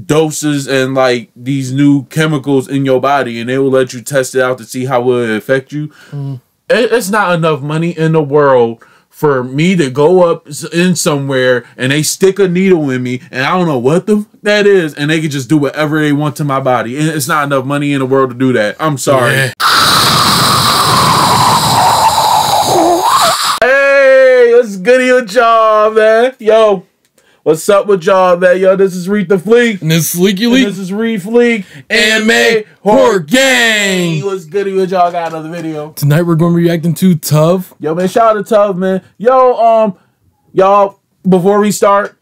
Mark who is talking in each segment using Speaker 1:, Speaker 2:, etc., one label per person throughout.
Speaker 1: doses and like these new chemicals in your body, and they will let you test it out to see how it will affect you. It's not enough money in the world for me to go up in somewhere and they stick a needle in me and I don't know what that is, and they can just do whatever they want to my body. And it's not enough money in the world to do that. I'm sorry. Yeah. Hey, what's goody with y'all, man? Yo, what's up with y'all, man? Yo, this is Reef'Lik.
Speaker 2: And this is Leaky.
Speaker 1: This is Reef'Lik.
Speaker 2: Anime Horror Gang.
Speaker 1: What's goody with y'all? Got another video.
Speaker 2: Tonight we're going to be reacting to TUV.
Speaker 1: Yo, man, shout out to TUV, man. Yo, y'all, before we start,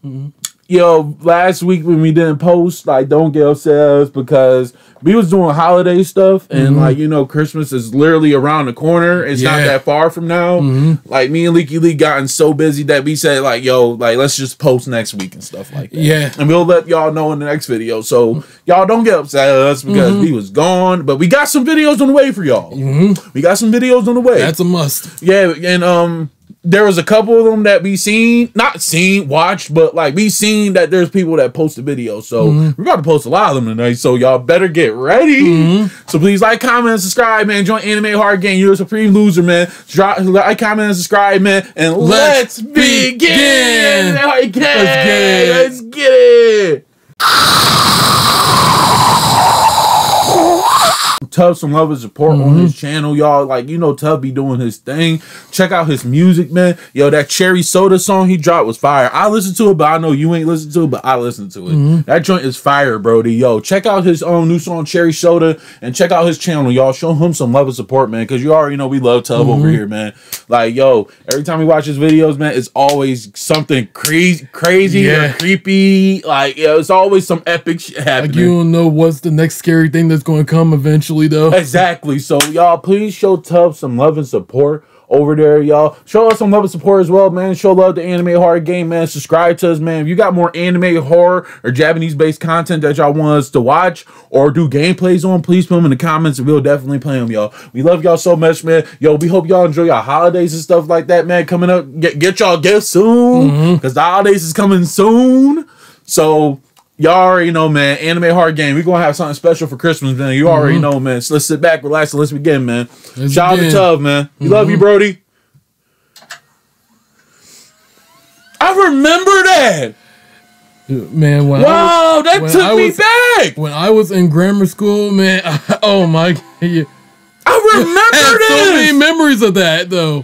Speaker 1: yo, last week when we didn't post, like, don't get upset because we was doing holiday stuff, and like, you know, Christmas is literally around the corner. It's not that far from now. Like, me and Leaky gotten so busy that we said, like, yo, like, let's just post next week and stuff like that. Yeah. And we'll let y'all know in the next video. So y'all don't get upset at us because we was gone, but we got some videos on the way for y'all. We got some videos on the way.
Speaker 2: That's a must.
Speaker 1: Yeah, and there was a couple of them that we watched, but like we seen that there's people that posted videos. So we're about to post a lot of them tonight. So y'all better get ready. So please like, comment, and subscribe, man. Join Anime Horror Gang. You're a supreme loser, man. Like, comment, and subscribe, man. And let's begin. Let's get it. TUV some love and support on his channel, y'all. Like, you know, TUV be doing his thing. Check out his music, man. Yo, that cherry soda song he dropped was fire. I listened to it, but I know you ain't listened to it, but I listened to it. That joint is fire, brody. Yo, check out his new song, Cherry Soda, and check out his channel, y'all. Show him some love and support, man, because you already know we love TUV over here, man. Like, yo, every time we watch his videos, man, it's always something crazy or creepy. Like, yo, it's always some epic shit happening.
Speaker 2: Like, you don't know what's the next scary thing that's going to come eventually, though.
Speaker 1: Exactly. So y'all, please show TUV some love and support over there, y'all. Show us some love and support as well, man. Show love to Anime Horror Game, man. Subscribe to us, man. If you got more anime, horror, or Japanese-based content that y'all want us to watch or do gameplays on, please put them in the comments and we'll definitely play them, y'all. We love y'all so much, man. Yo, we hope y'all enjoy your holidays and stuff like that, man. Coming up, get y'all gifts soon, because the holidays is coming soon. So y'all already know, man. Anime Horror Game. We're gonna have something special for Christmas, man. You already know, man. So let's sit back, relax, and let's begin, man. Shout out to TUV, man. We love you, Brody. I remember that.
Speaker 2: Man,
Speaker 1: wow, that took me back.
Speaker 2: When I was in grammar school, man. Oh my God.
Speaker 1: I remember this.
Speaker 2: So many memories of that, though.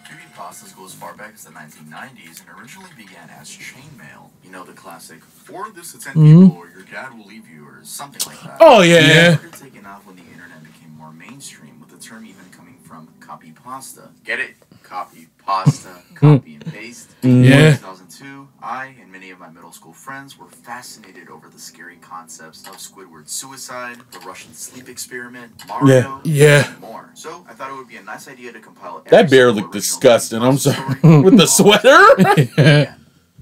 Speaker 3: CreEpyPaSta goes as far back as the 1990s and originally began as chainmail. You know, the classic, for this to 10 people or your dad will leave you or something like that.
Speaker 1: Oh, yeah.
Speaker 3: It started taking off when the internet became more mainstream, with the term even coming from copy pasta. Get it? Copy pasta, copy and paste. In 2002, I and many of my middle school friends were fascinated over the scary concepts of Squidward's suicide, the Russian sleep experiment, Mario, and more. So I thought it would be a nice idea to compile
Speaker 1: that bear looked disgusting. I'm sorry. With the sweater?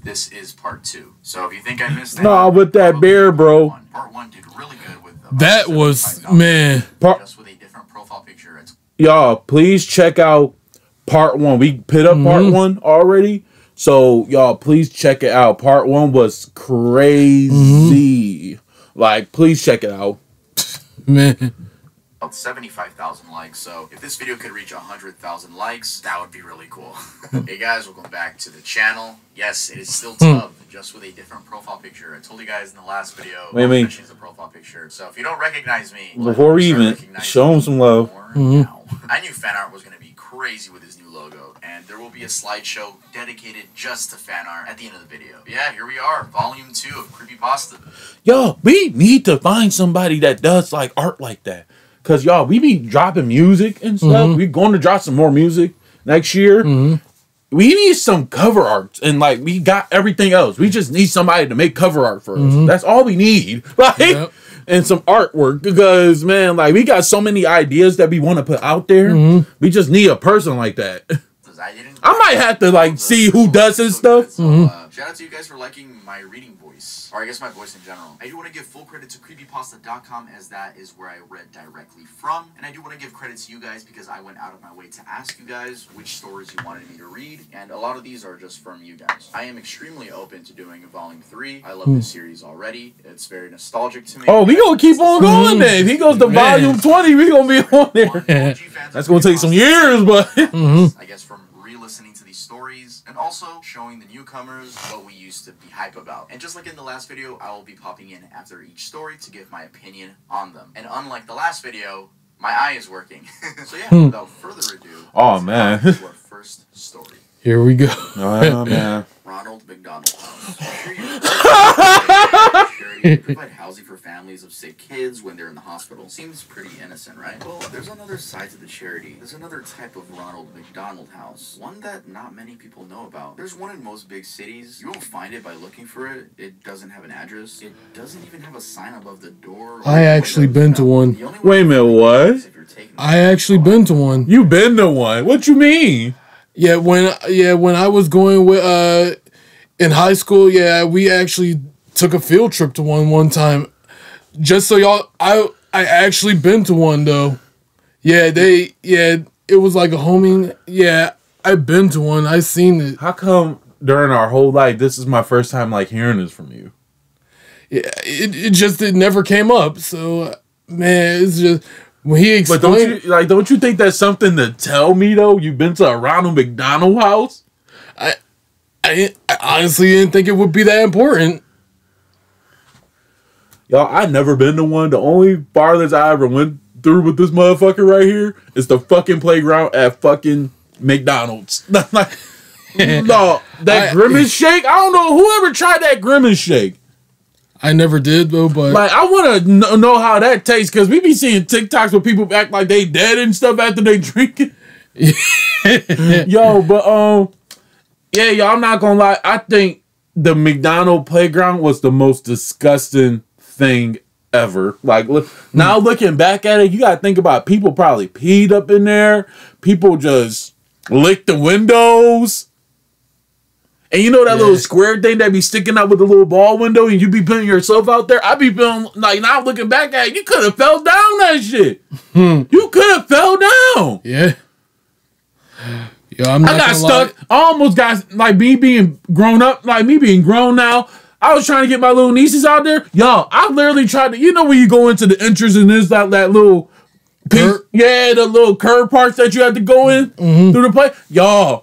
Speaker 3: This is part 2. So if you think I missed that,
Speaker 1: nah, with that bear, bro.
Speaker 3: Part 1 did really good with
Speaker 2: that was, man.
Speaker 3: Just with a different profile picture.
Speaker 1: Y'all, please check out part 1. We put up part 1 already. So y'all, please check it out. Part 1 was crazy. Like, please check it out.
Speaker 2: Man.
Speaker 3: 75,000 likes, so if this video could reach 100,000 likes, that would be really cool. Hey guys, welcome back to the channel. Yes, it is still TUV, just with a different profile picture. I told you guys in the last video, change the profile picture. So if you don't recognize me,
Speaker 1: before we even show them some love,
Speaker 3: I knew fan art was going to be crazy with his new logo, and there will be a slideshow dedicated just to fan art at the end of the video. But yeah, here we are, volume 2 of CreEpyPaSta.
Speaker 1: Yo, we need to find somebody that does like art like that. Cause y'all, we be dropping music and stuff. We're going to drop some more music next year. We need some cover art, and like we got everything else. We just need somebody to make cover art for us. That's all we need, like, and some artwork. Because man, like we got so many ideas that we want to put out there. We just need a person like that. I might have to like see who does his stuff.
Speaker 3: So, shout out to you guys for liking my reading voice, or I guess my voice in general. I do want to give full credit to CreEpyPaSta.com, as that is where I read directly from, and I do want to give credit to you guys because I went out of my way to ask you guys which stories you wanted me to read, and a lot of these are just from you guys. I am extremely open to doing a volume 3. I love this series already. It's very nostalgic to me.
Speaker 1: Oh, we gonna keep on going then. If he goes to volume 20, we gonna be on there. That's gonna take some years, but
Speaker 3: I guess from re-listening to these stories and also showing the newcomers what we used to be hype about. And just like in the last video, I will be popping in after each story to give my opinion on them. And unlike the last video, my eye is working. So yeah, without further ado,
Speaker 1: oh man,
Speaker 3: to our first story.
Speaker 2: Here we go.
Speaker 1: Oh man.
Speaker 3: Ronald McDonald House. Charity to provide housing for families of sick kids when they're in the hospital. Seems pretty innocent, right? Well, there's another side to the charity. There's another type of Ronald McDonald House. One that not many people know about. There's one in most big cities. You won't find it by looking for it. It doesn't have an address. It doesn't even have a sign above the door.
Speaker 2: I actually been to one.
Speaker 1: Wait a minute, what?
Speaker 2: I actually been to one.
Speaker 1: You been to one? What you mean?
Speaker 2: Yeah, when I was going with in high school, yeah, we actually took a field trip to one time. Just so y'all, I actually been to one though. Yeah, it was like a homing. Yeah, I've been to one. I seen it.
Speaker 1: How come during our whole life this is my first time like hearing this from you?
Speaker 2: Yeah, it never came up. So man, it's just. When he explained,
Speaker 1: but don't you think that's something to tell me though? You've been to a Ronald McDonald House?
Speaker 2: I honestly didn't think it would be that important.
Speaker 1: Y'all, I never been to one. The only farthest I ever went through with this motherfucker right here is the fucking playground at fucking McDonald's. No, that Grimace shake. I don't know whoever tried that Grimace shake.
Speaker 2: I never did though, but
Speaker 1: like I want to know how that tastes because we be seeing TikToks where people act like they dead and stuff after they drink it. Yo, but yeah, yo, I'm not gonna lie. I think the McDonald playground was the most disgusting thing ever. Like, look, now looking back at it, you gotta think about people probably peed up in there. People just licked the windows. And you know that little square thing that be sticking out with the little ball window and you be putting yourself out there? I be feeling like now looking back at it, you could have fell down that shit. You could have fell down.
Speaker 2: Yeah. Yo, I
Speaker 1: got stuck. I almost got like me being grown up, like me being grown now. I was trying to get my little nieces out there. Yo, I literally tried to, you know when you go into the entrance and there's that little the little curb parts that you have to go in through the play. Y'all.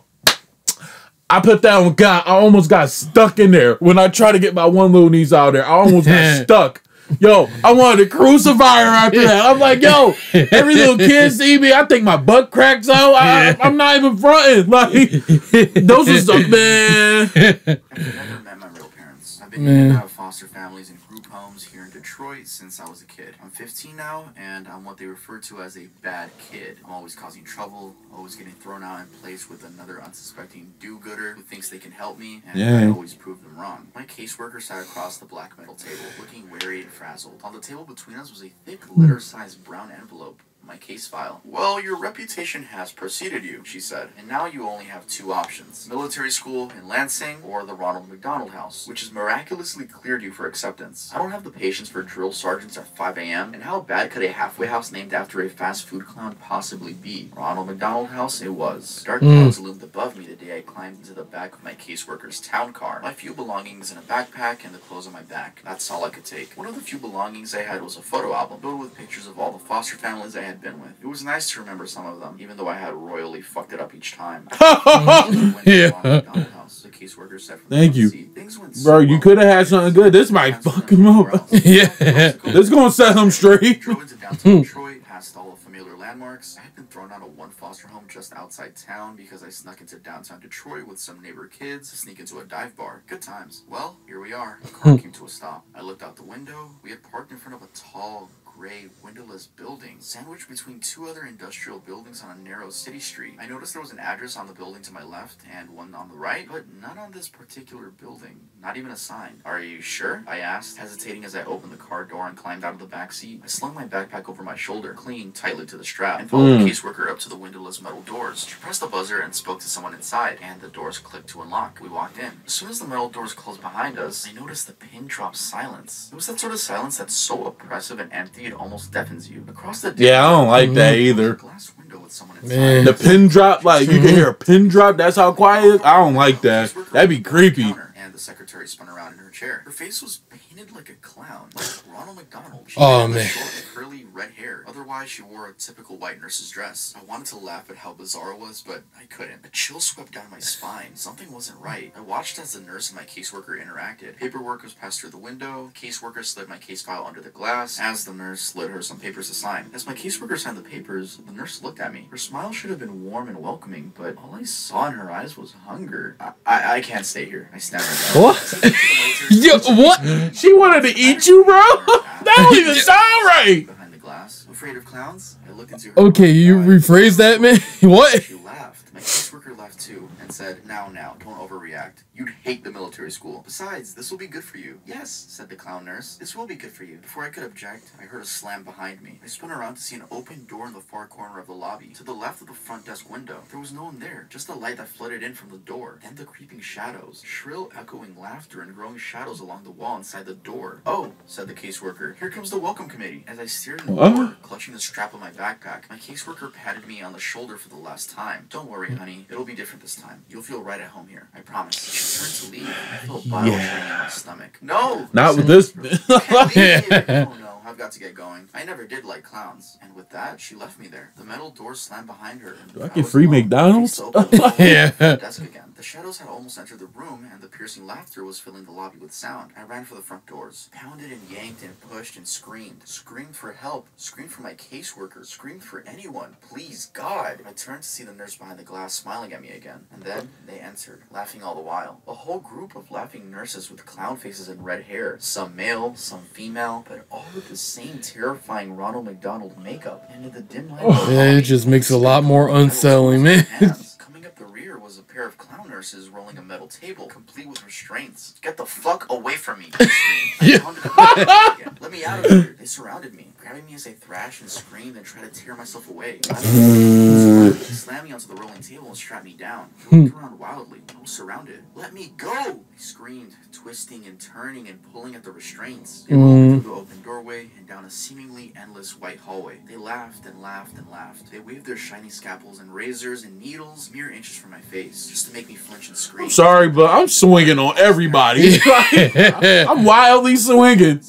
Speaker 1: I put that on God. I almost got stuck in there when I tried to get my one little niece out there. I almost got stuck. Yo, I wanted to crucify her after that. I'm like, yo, every little kid see me, I think my butt cracks out. I'm not even fronting. Like, those are stuff, man.
Speaker 3: I've never met my real parents. I've been in and out of foster families and group homes here in Detroit since I was a kid. I'm 15 now, and I'm what they refer to as a bad kid. I'm always causing trouble, always getting thrown out in place with another unsuspecting do-gooder who thinks they can help me, and I always prove them wrong. My caseworker sat across the black metal table, looking wary and frazzled. On the table between us was a thick, letter-sized brown envelope. My case file. Well, your reputation has preceded you, she said, and now you only have two options. Military school in Lansing or the Ronald McDonald House, which has miraculously cleared you for acceptance. I don't have the patience for drill sergeants at 5 a.m., and how bad could a halfway house named after a fast food clown possibly be? Ronald McDonald House it was. Dark clouds loomed above me the day I climbed into the back of my caseworker's town car. My few belongings in a backpack and the clothes on my back. That's all I could take. One of the few belongings I had was a photo album filled with pictures of all the foster families I had been with. It was nice to remember some of them, even though I had royally fucked it up each time. The caseworker said
Speaker 1: thank you. Bro, you could have had something good. This might fuck him up. This gonna set him straight.
Speaker 3: Drove into downtown Detroit, past all the familiar landmarks. I had been thrown out of one foster home just outside town because I snuck into downtown Detroit with some neighbor kids to sneak into a dive bar. Good times. Well, here we are. The car came to a stop. I looked out the window. We had parked in front of a tall, gray, windowless building, sandwiched between two other industrial buildings on a narrow city street. I noticed there was an address on the building to my left and one on the right, but none on this particular building. Not even a sign. Are you sure? I asked, hesitating as I opened the car door and climbed out of the back seat. I slung my backpack over my shoulder, clinging tightly to the strap, and followed the caseworker up to the windowless metal doors. She pressed the buzzer and spoke to someone inside, and the doors clicked to unlock. We walked in. As soon as the metal doors closed behind us, I noticed the pin drop silence. It was that sort of silence that's so oppressive and empty it almost deafens you. Across the
Speaker 1: Yeah, I don't like that either.
Speaker 3: Glass window with someone inside.
Speaker 1: The pin drop, like you can hear a pin drop. That's how quiet it is. I don't like that. That'd be creepy.
Speaker 3: And the secretary spun around in her chair. Her face was painted like a clown, like Ronald McDonald. She
Speaker 2: man.
Speaker 3: had short, curly red hair. Otherwise, she wore a typical white nurse's dress. I wanted to laugh at how bizarre it was, but I couldn't. A chill swept down my spine. Something wasn't right. I watched as the nurse and my caseworker interacted. Paperwork was passed through the window. The caseworker slid my case file under the glass as the nurse slid her some papers to sign. As my caseworker signed the papers, the nurse looked at me. Her smile should have been warm and welcoming, but all I saw in her eyes was hunger. I can't stay here. I stammered.
Speaker 2: What? Yo, what?
Speaker 1: She wanted to eat you, bro. That don't even sound right.
Speaker 3: Behind the glass, afraid of clowns, I looked into her.
Speaker 2: Okay, you rephrase that, man. What?
Speaker 3: She laughed. My caseworker laughed too and said, Now, don't overreact. You'd hate the military school. Besides, this will be good for you. Yes, said the clown nurse. This will be good for you. Before I could object, I heard a slam behind me. I spun around to see an open door in the far corner of the lobby. To the left of the front desk window, there was no one there, just the light that flooded in from the door. Then the creeping shadows, shrill echoing laughter and growing shadows along the wall inside the door. Oh, said the caseworker. Here comes the welcome committee. As I stared in the door, clutching the strap of my backpack, my caseworker patted me on the shoulder for the last time. Don't worry, honey. It'll be different this time. You'll feel right at home here. I promise. She turned to leave. I felt bile draining in my stomach. No!
Speaker 1: Not with this.
Speaker 3: Oh no, I've got to get going. I never did like clowns. And with that, she left me there. The metal door slammed behind her.
Speaker 1: Do I get free McDonald's?
Speaker 2: Yeah.
Speaker 3: Desk again. The shadows had almost entered the room, and the piercing laughter was filling the lobby with sound. I ran for the front doors, pounded and yanked and pushed and screamed. Screamed for help. Screamed for my caseworker. Screamed for anyone. Please, God. I turned to see the nurse behind the glass smiling at me again. And then they entered, laughing all the while. A whole group of laughing nurses with clown faces and red hair. Some male, some female, but all with the same terrifying Ronald McDonald makeup. And in the dim light,
Speaker 2: Yeah, it just makes it a lot more unsettling, man.
Speaker 3: Coming up the rear was a pair of clown nurses rolling a metal table, complete with restraints. Get the fuck away from me! I screamed. Let me out of here! They surrounded me, grabbing me as I thrashed and screamed and tried to tear myself away. They slammed me onto the rolling table and strapped me down. I looked around wildly. I was surrounded. Let me go! I screamed, twisting and turning and pulling at the restraints. They rolled me through the open doorway and down a seemingly endless white hallway. They laughed and laughed and laughed. They waved their shiny scalpels and razors and needles mere inches from my face, just to make me flinch and scream.
Speaker 1: Sorry, but I'm swinging on everybody. I'm wildly swinging.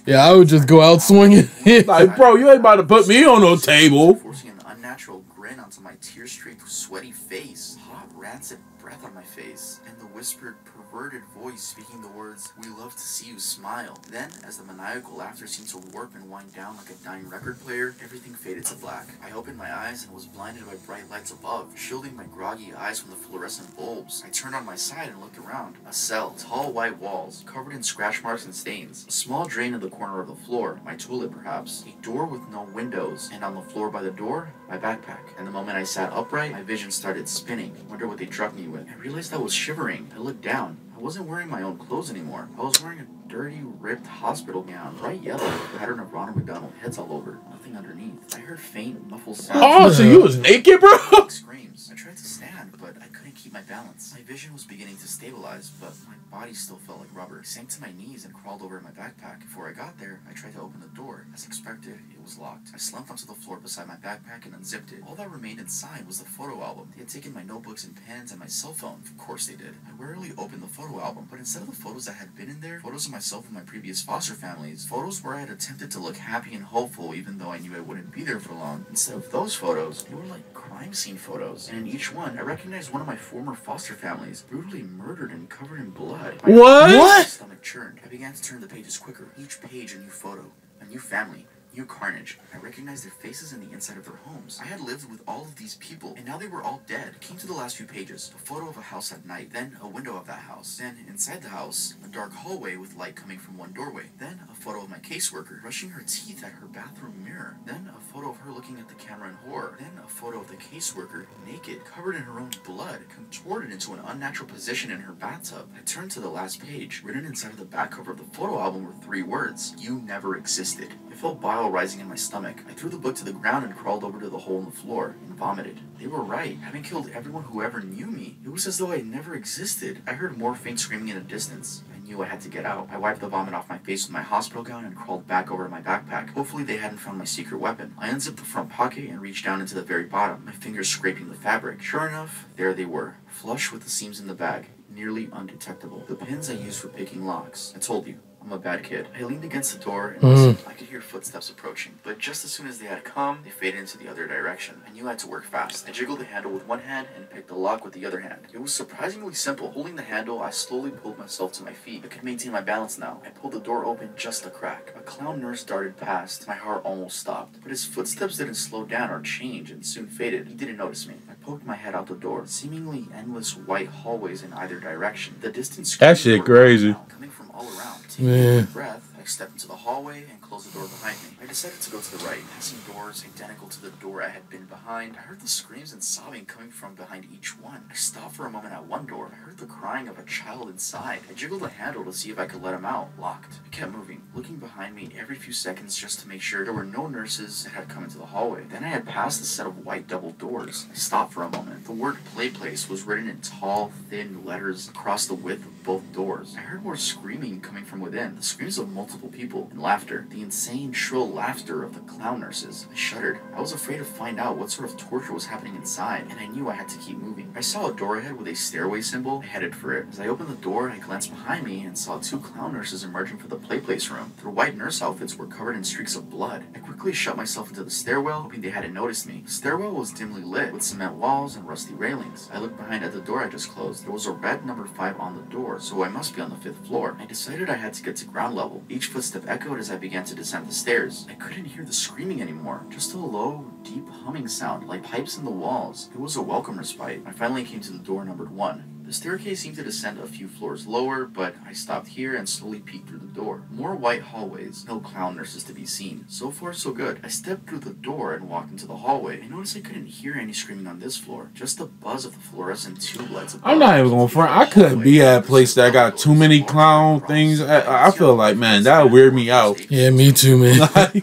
Speaker 2: Yeah, I would just go out swinging.
Speaker 1: Like, bro, you ain't about to put me on no table.
Speaker 3: Forcing an unnatural grin onto my tear-streaked, sweaty face. Hot, rancid breath on my face. And the whispered, perverted voice speaking the words, "We love to see you smile." Then, as the maniacal laughter seemed to warp and wind down like a dying record player, everything faded to black. I opened my eyes and was blinded by bright lights above, shielding my groggy eyes from the fluorescent bulbs. I turned on my side and looked around. A cell, tall white walls, covered in scratch marks and stains. A small drain in the corner of the floor, my toilet perhaps. A door with no windows, and on the floor by the door, my backpack. And the moment I sat upright, my vision started spinning. I wonder what they drugged me with. I realized I was shivering. I looked down. I wasn't wearing my own clothes anymore. I was wearing a dirty, ripped hospital gown, bright yellow, with a pattern of Ronald McDonald heads all over, nothing underneath. I heard faint, muffled sounds.
Speaker 1: Oh, so you was naked, bro?
Speaker 3: Screams. I tried to stand, but I couldn't keep my balance. My vision was beginning to stabilize, but my body still felt like rubber. I sank to my knees and crawled over in my backpack. Before I got there, I tried to open the door. As expected, it was locked. I slumped onto the floor beside my backpack and unzipped it. All that remained inside was the photo album. They had taken my notebooks and pens and my cell phone. Of course they did. I warily opened the photo album, but instead of the photos that had been in there, photos of myself and my previous foster families, photos where I had attempted to look happy and hopeful even though I knew I wouldn't be there for long. Instead of those photos, they were like crime scene photos. And in each one, I recognized one of my former foster families, brutally murdered and covered in blood.
Speaker 1: What?
Speaker 3: My stomach churned. I began to turn the pages quicker. Each page a new photo, a new family. New carnage. I recognized their faces and the inside of their homes. I had lived with all of these people, and now they were all dead. Came to the last few pages. A photo of a house at night, then a window of that house. Then, inside the house, a dark hallway with light coming from one doorway. Then, a photo of my caseworker brushing her teeth at her bathroom mirror. Then, a photo of her looking at the camera in horror. Then, a photo of the caseworker, naked, covered in her own blood, contorted into an unnatural position in her bathtub. I turned to the last page. Written inside of the back cover of the photo album were 3 words. You never existed. I felt bile rising in my stomach. I threw the book to the ground and crawled over to the hole in the floor and vomited. They were right. Having killed everyone who ever knew me, it was as though I never existed. I heard more faint screaming in the distance. I knew I had to get out. I wiped the vomit off my face with my hospital gown and crawled back over to my backpack. Hopefully they hadn't found my secret weapon. I unzipped the front pocket and reached down into the very bottom, my fingers scraping the fabric. Sure enough, there they were, flush with the seams in the bag, nearly undetectable. The pins I used for picking locks. I told you, I'm a bad kid. I leaned against the door and listened. I could hear footsteps approaching, but just as soon as they had come, they faded into the other direction. I knew I had to work fast. I jiggled the handle with one hand and picked the lock with the other hand. It was surprisingly simple. Holding the handle, I slowly pulled myself to my feet. I could maintain my balance now. I pulled the door open just a crack. A clown nurse darted past. My heart almost stopped, but his footsteps didn't slow down or change and soon faded. He didn't notice me. I poked my head out the door. Seemingly endless white hallways in either direction. The distance
Speaker 1: That shit crazy.
Speaker 3: coming from all around. Taking a breath, I stepped into the hallway and closed the door behind me. I decided to go to the right, passing doors identical to the door I had been behind. I heard the screams and sobbing coming from behind each one. I stopped for a moment at one door. I heard the crying of a child inside. I jiggled the handle to see if I could let him out. Locked. I kept moving, looking behind me every few seconds just to make sure there were no nurses that had come into the hallway. Then I had passed a set of white double doors. I stopped for a moment. The word "play place" was written in tall, thin letters across the width of both doors. I heard more screaming coming from within, the screams of multiple people, and laughter, the insane, shrill laughter of the clown nurses. I shuddered. I was afraid to find out what sort of torture was happening inside, and I knew I had to keep moving. I saw a door ahead with a stairway symbol. I headed for it. As I opened the door, I glanced behind me and saw 2 clown nurses emerging from the play place room. Their white nurse outfits were covered in streaks of blood. I quickly shut myself into the stairwell, hoping they hadn't noticed me. The stairwell was dimly lit, with cement walls and rusty railings. I looked behind at the door I just closed. There was a red number 5 on the door, so I must be on the 5th floor. I decided I had to get to ground level. Each footstep echoed as I began to descend the stairs. I couldn't hear the screaming anymore, just a low, deep humming sound, like pipes in the walls. It was a welcome respite. I finally came to the door numbered 1. The staircase seemed to descend a few floors lower, but I stopped here and slowly peeked through the door. More white hallways, no clown nurses to be seen. So far, so good. I stepped through the door and walked into the hallway. I noticed I couldn't hear any screaming on this floor, just the buzz of the fluorescent tube lights above.
Speaker 1: I'm not even going front. I couldn't be at a place that got too many clown things. I feel like, man, that would weird me out.
Speaker 2: Yeah, me too, man.
Speaker 3: I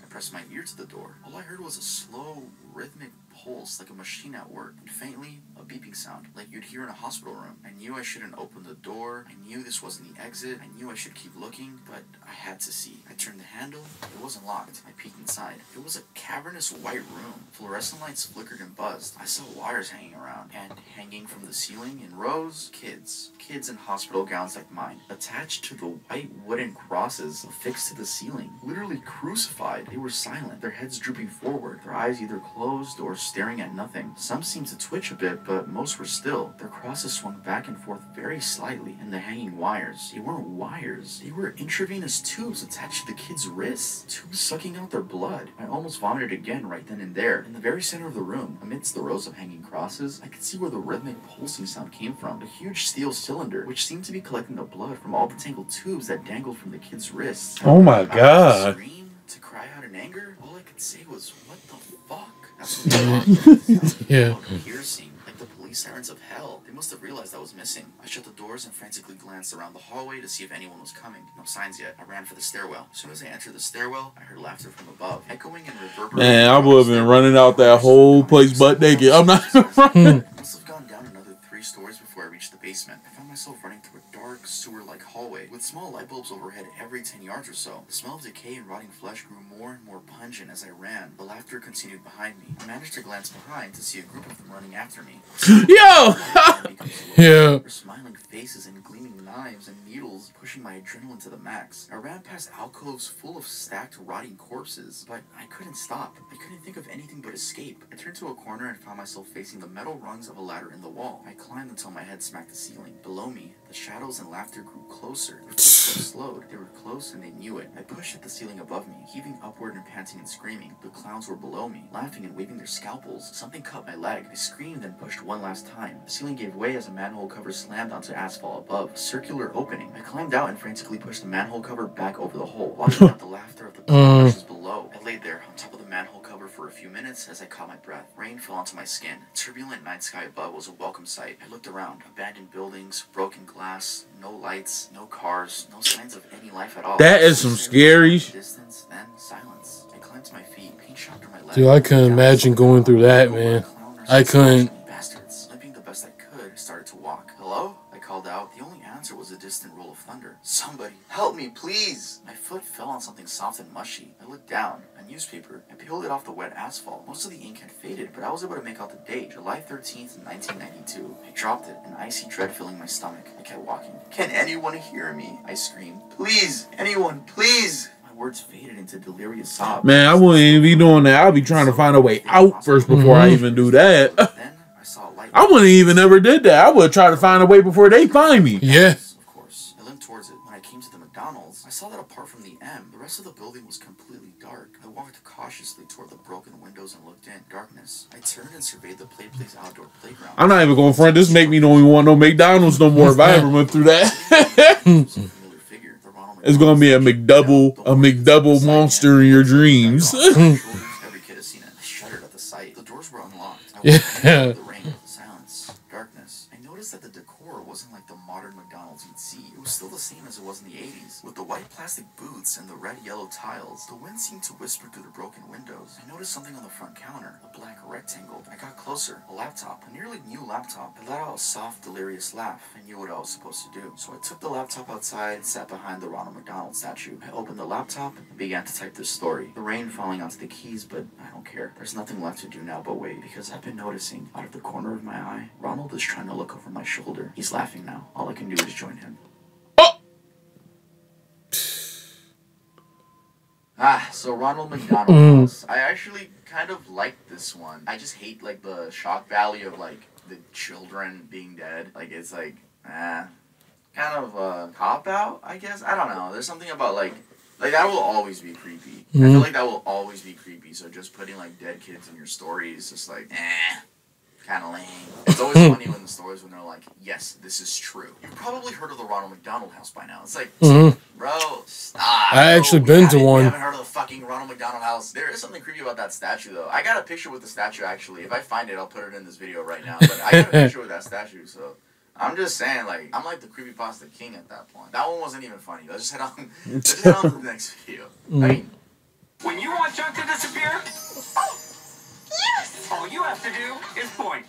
Speaker 3: pressed my ear to the door. All I heard was a slow, rhythmic pulse like a machine at work, and faintly, a beeping sound, like you'd hear in a hospital room. I knew I shouldn't open the door. I knew this wasn't the exit. I knew I should keep looking, but I had to see. I turned the handle. It wasn't locked. I peeked inside. It was a cavernous white room. Fluorescent lights flickered and buzzed. I saw wires hanging around, and hanging from the ceiling in rows, kids. Kids in hospital gowns like mine, attached to the white wooden crosses affixed to the ceiling. Literally crucified. They were silent, their heads drooping forward, their eyes either closed or staring at nothing. Some seemed to twitch a bit, but most were still. Their crosses swung back and forth very slightly, and the hanging wires. They weren't wires. They were intravenous tubes attached to the kids' wrists. Tubes sucking out their blood. I almost vomited again right then and there. In the very center of the room, amidst the rows of hanging crosses, I could see where the rhythmic pulsing sound came from. A huge steel cylinder, which seemed to be collecting the blood from all the tangled tubes that dangled from the kids' wrists.
Speaker 1: Oh my god.
Speaker 3: To scream, to cry out in anger, all I could say was, what the fuck? Absolutely.
Speaker 2: Yeah.
Speaker 3: Piercing, like the police sirens of hell. They must have realized I was missing. I shut the doors and frantically glanced around the hallway to see if anyone was coming. No signs yet. I ran for the stairwell. As soon as I entered the stairwell, I heard laughter from above, echoing and reverberating.
Speaker 1: Man, I would have been running out that whole place butt naked. I'm not running.
Speaker 3: I must have gone down another 3 stories before I reached the basement. I found myself running through a dark, sewer-like hallway with small light bulbs overhead every 10 yards or so. The smell of decay and rotting flesh grew more and more pungent as I ran. The laughter continued behind me. I managed to glance behind to see a group of them running after me.
Speaker 1: Yo!
Speaker 2: Yeah.
Speaker 3: Their smiling faces and gleaming knives and needles pushing my adrenaline to the max. I ran past alcoves full of stacked, rotting corpses, but I couldn't stop. I couldn't think of anything but escape. I turned to a corner and found myself facing the metal rungs of a ladder in the wall. I climbed climbed until my head smacked the ceiling. Below me, the shadows and laughter grew closer. My footsteps slowed. They were close and they knew it. I pushed at the ceiling above me, heaving upward and panting and screaming. The clowns were below me, laughing and waving their scalpels. Something cut my leg. I screamed and pushed one last time. The ceiling gave way as a manhole cover slammed onto asphalt above. A circular opening. I climbed out and frantically pushed the manhole cover back over the hole, watching out the laughter of the clowns below. I laid there on top of the manhole cover for a few minutes as I caught my breath. Rain fell onto my skin. Turbulent night sky above was a welcome sight. I looked around. Abandoned buildings, broken glass, no lights, no cars, no signs of any life at all.
Speaker 1: That is some scary.
Speaker 3: Distance, then silence. I climbed to my feet, paint shot through my leg.
Speaker 2: Dude, I couldn't imagine going through that, man. I couldn't.
Speaker 3: Bastards. Limping the best I could, I started to walk. Hello? I called out. The only answer was a distant roll of thunder. Somebody, help me, please! My foot fell on something soft and mushy. I looked down. A newspaper. I peeled it off the wet asphalt. Most of the ink had faded, but I was able to make out the date, July 13th, 1992. I dropped it, an icy dread filling my stomach. I kept walking. Can anyone hear me? I screamed. Please! Anyone, please! My words faded into delirious sobs.
Speaker 1: Man, I wouldn't even be doing that. I'd be trying to find a way out first before I even do that.
Speaker 3: Then I saw a light.
Speaker 1: I wouldn't even ever did that. I would try to find a way before they find me.
Speaker 2: Yeah.
Speaker 3: Of course. I limped towards it. When I came to the McDonald's, I saw that apart from the M, the rest of the building was completely dark. I walked cautiously toward the broken windows and looked in. Darkness. I turned and surveyed the Play Place outdoor playground.
Speaker 1: I'm not even going front. This make me don't even want no McDonald's no more if I ever went through that. It's gonna be a McDouble monster in your dreams.
Speaker 3: Every kid has seen it. I shuddered at the sight. The doors were unlocked. I
Speaker 2: Yeah.
Speaker 3: the rain, silence, darkness. I noticed that the decor wasn't like the modern McDonald's you'd see. It was still the same as it was in the 80s, with the white plastic booths and the red-yellow tiles. The wind seemed to whisper through the broken windows. I noticed something on the front counter, a black rectangle. I got closer, a laptop, a nearly new laptop. I let out a soft, delirious laugh. I knew what I was supposed to do. So I took the laptop outside and sat behind the Ronald McDonald statue. I opened the laptop and began to type this story. The rain falling onto the keys, but I don't care. There's nothing left to do now but wait, because I've been noticing, out of the corner of my eye, Ronald is trying to look over my shoulder. He's laughing now. All I can do is join him. So Ronald McDonald House. I actually kind of like this one. I just hate, like, the shock value of, like, the children being dead. Like, it's like, kind of a cop-out, I guess? I don't know. There's something about, like that will always be creepy. I feel like that will always be creepy, so just putting, like, dead kids in your story is just like, kind of lame. It's always funny when the stories when they're like, yes, this is true. You've probably heard of the Ronald McDonald House by now. It's like, bro, stop.
Speaker 2: I actually been to one.
Speaker 3: You haven't heard of the fucking Ronald McDonald House. There is something creepy about that statue, though. I got a picture with the statue, actually. If I find it, I'll put it in this video right now. But I got a picture with that statue, so I'm just saying, like, I'm like the CreEpyPaSta king at that point. That one wasn't even funny. Let's just head on to the next video. I mean,
Speaker 4: when you want junk to disappear, yes! All you have to do is point.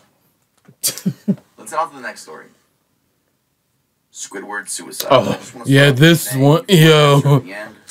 Speaker 3: Let's head on to the next story. Squidward suicide.
Speaker 2: Oh, yeah, this one, yo,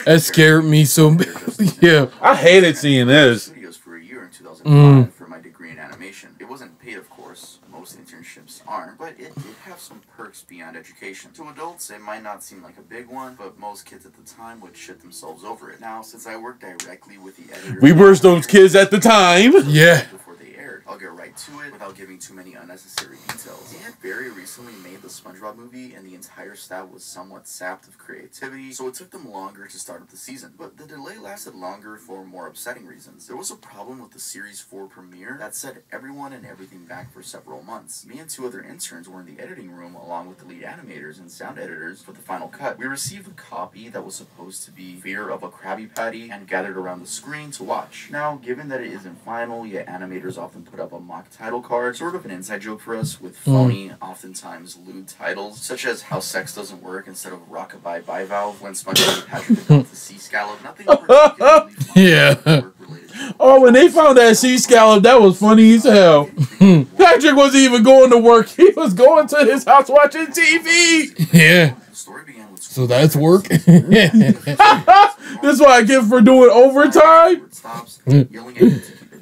Speaker 2: that scared me so bad. Yeah.
Speaker 1: I hated seeing this.
Speaker 3: Studios for a year in 2005 for my degree in animation. It wasn't paid, of course. Most internships aren't, but it did have some perks beyond education. To adults, it might not seem like a big one, but most kids at the time would shit themselves over it. Now, since I work directly with the editor,
Speaker 1: We were those kids at the time.
Speaker 2: Yeah.
Speaker 3: before they aired, I'll get right to it without giving too many unnecessary details. They had very recently made the SpongeBob movie, and the entire staff was somewhat sapped of creativity, so it took them longer to start up the season. But the delay lasted longer for more upsetting reasons. There was a problem with the Series 4 premiere that set everyone and everything back for several months. Me and two other interns were in the editing room along with the lead animators and sound editors for the final cut. We received a copy that was supposed to be Fear of a Krabby Patty and gathered around the screen to watch. Now, given that it isn't final, yet animators often put up a mock title card, sort of an inside joke for us with phony, oftentimes lewd titles, such as How Sex Doesn't Work instead of Rockabye Bivalve when SpongeBob and Patrick developed the sea scallop. Nothing particularly funny.
Speaker 2: Yeah.
Speaker 1: Oh, when they found that sea scallop, that was funny as hell. Patrick wasn't even going to work. He was going to his house watching TV.
Speaker 2: Yeah. So that's work.
Speaker 1: This is what I get for doing overtime.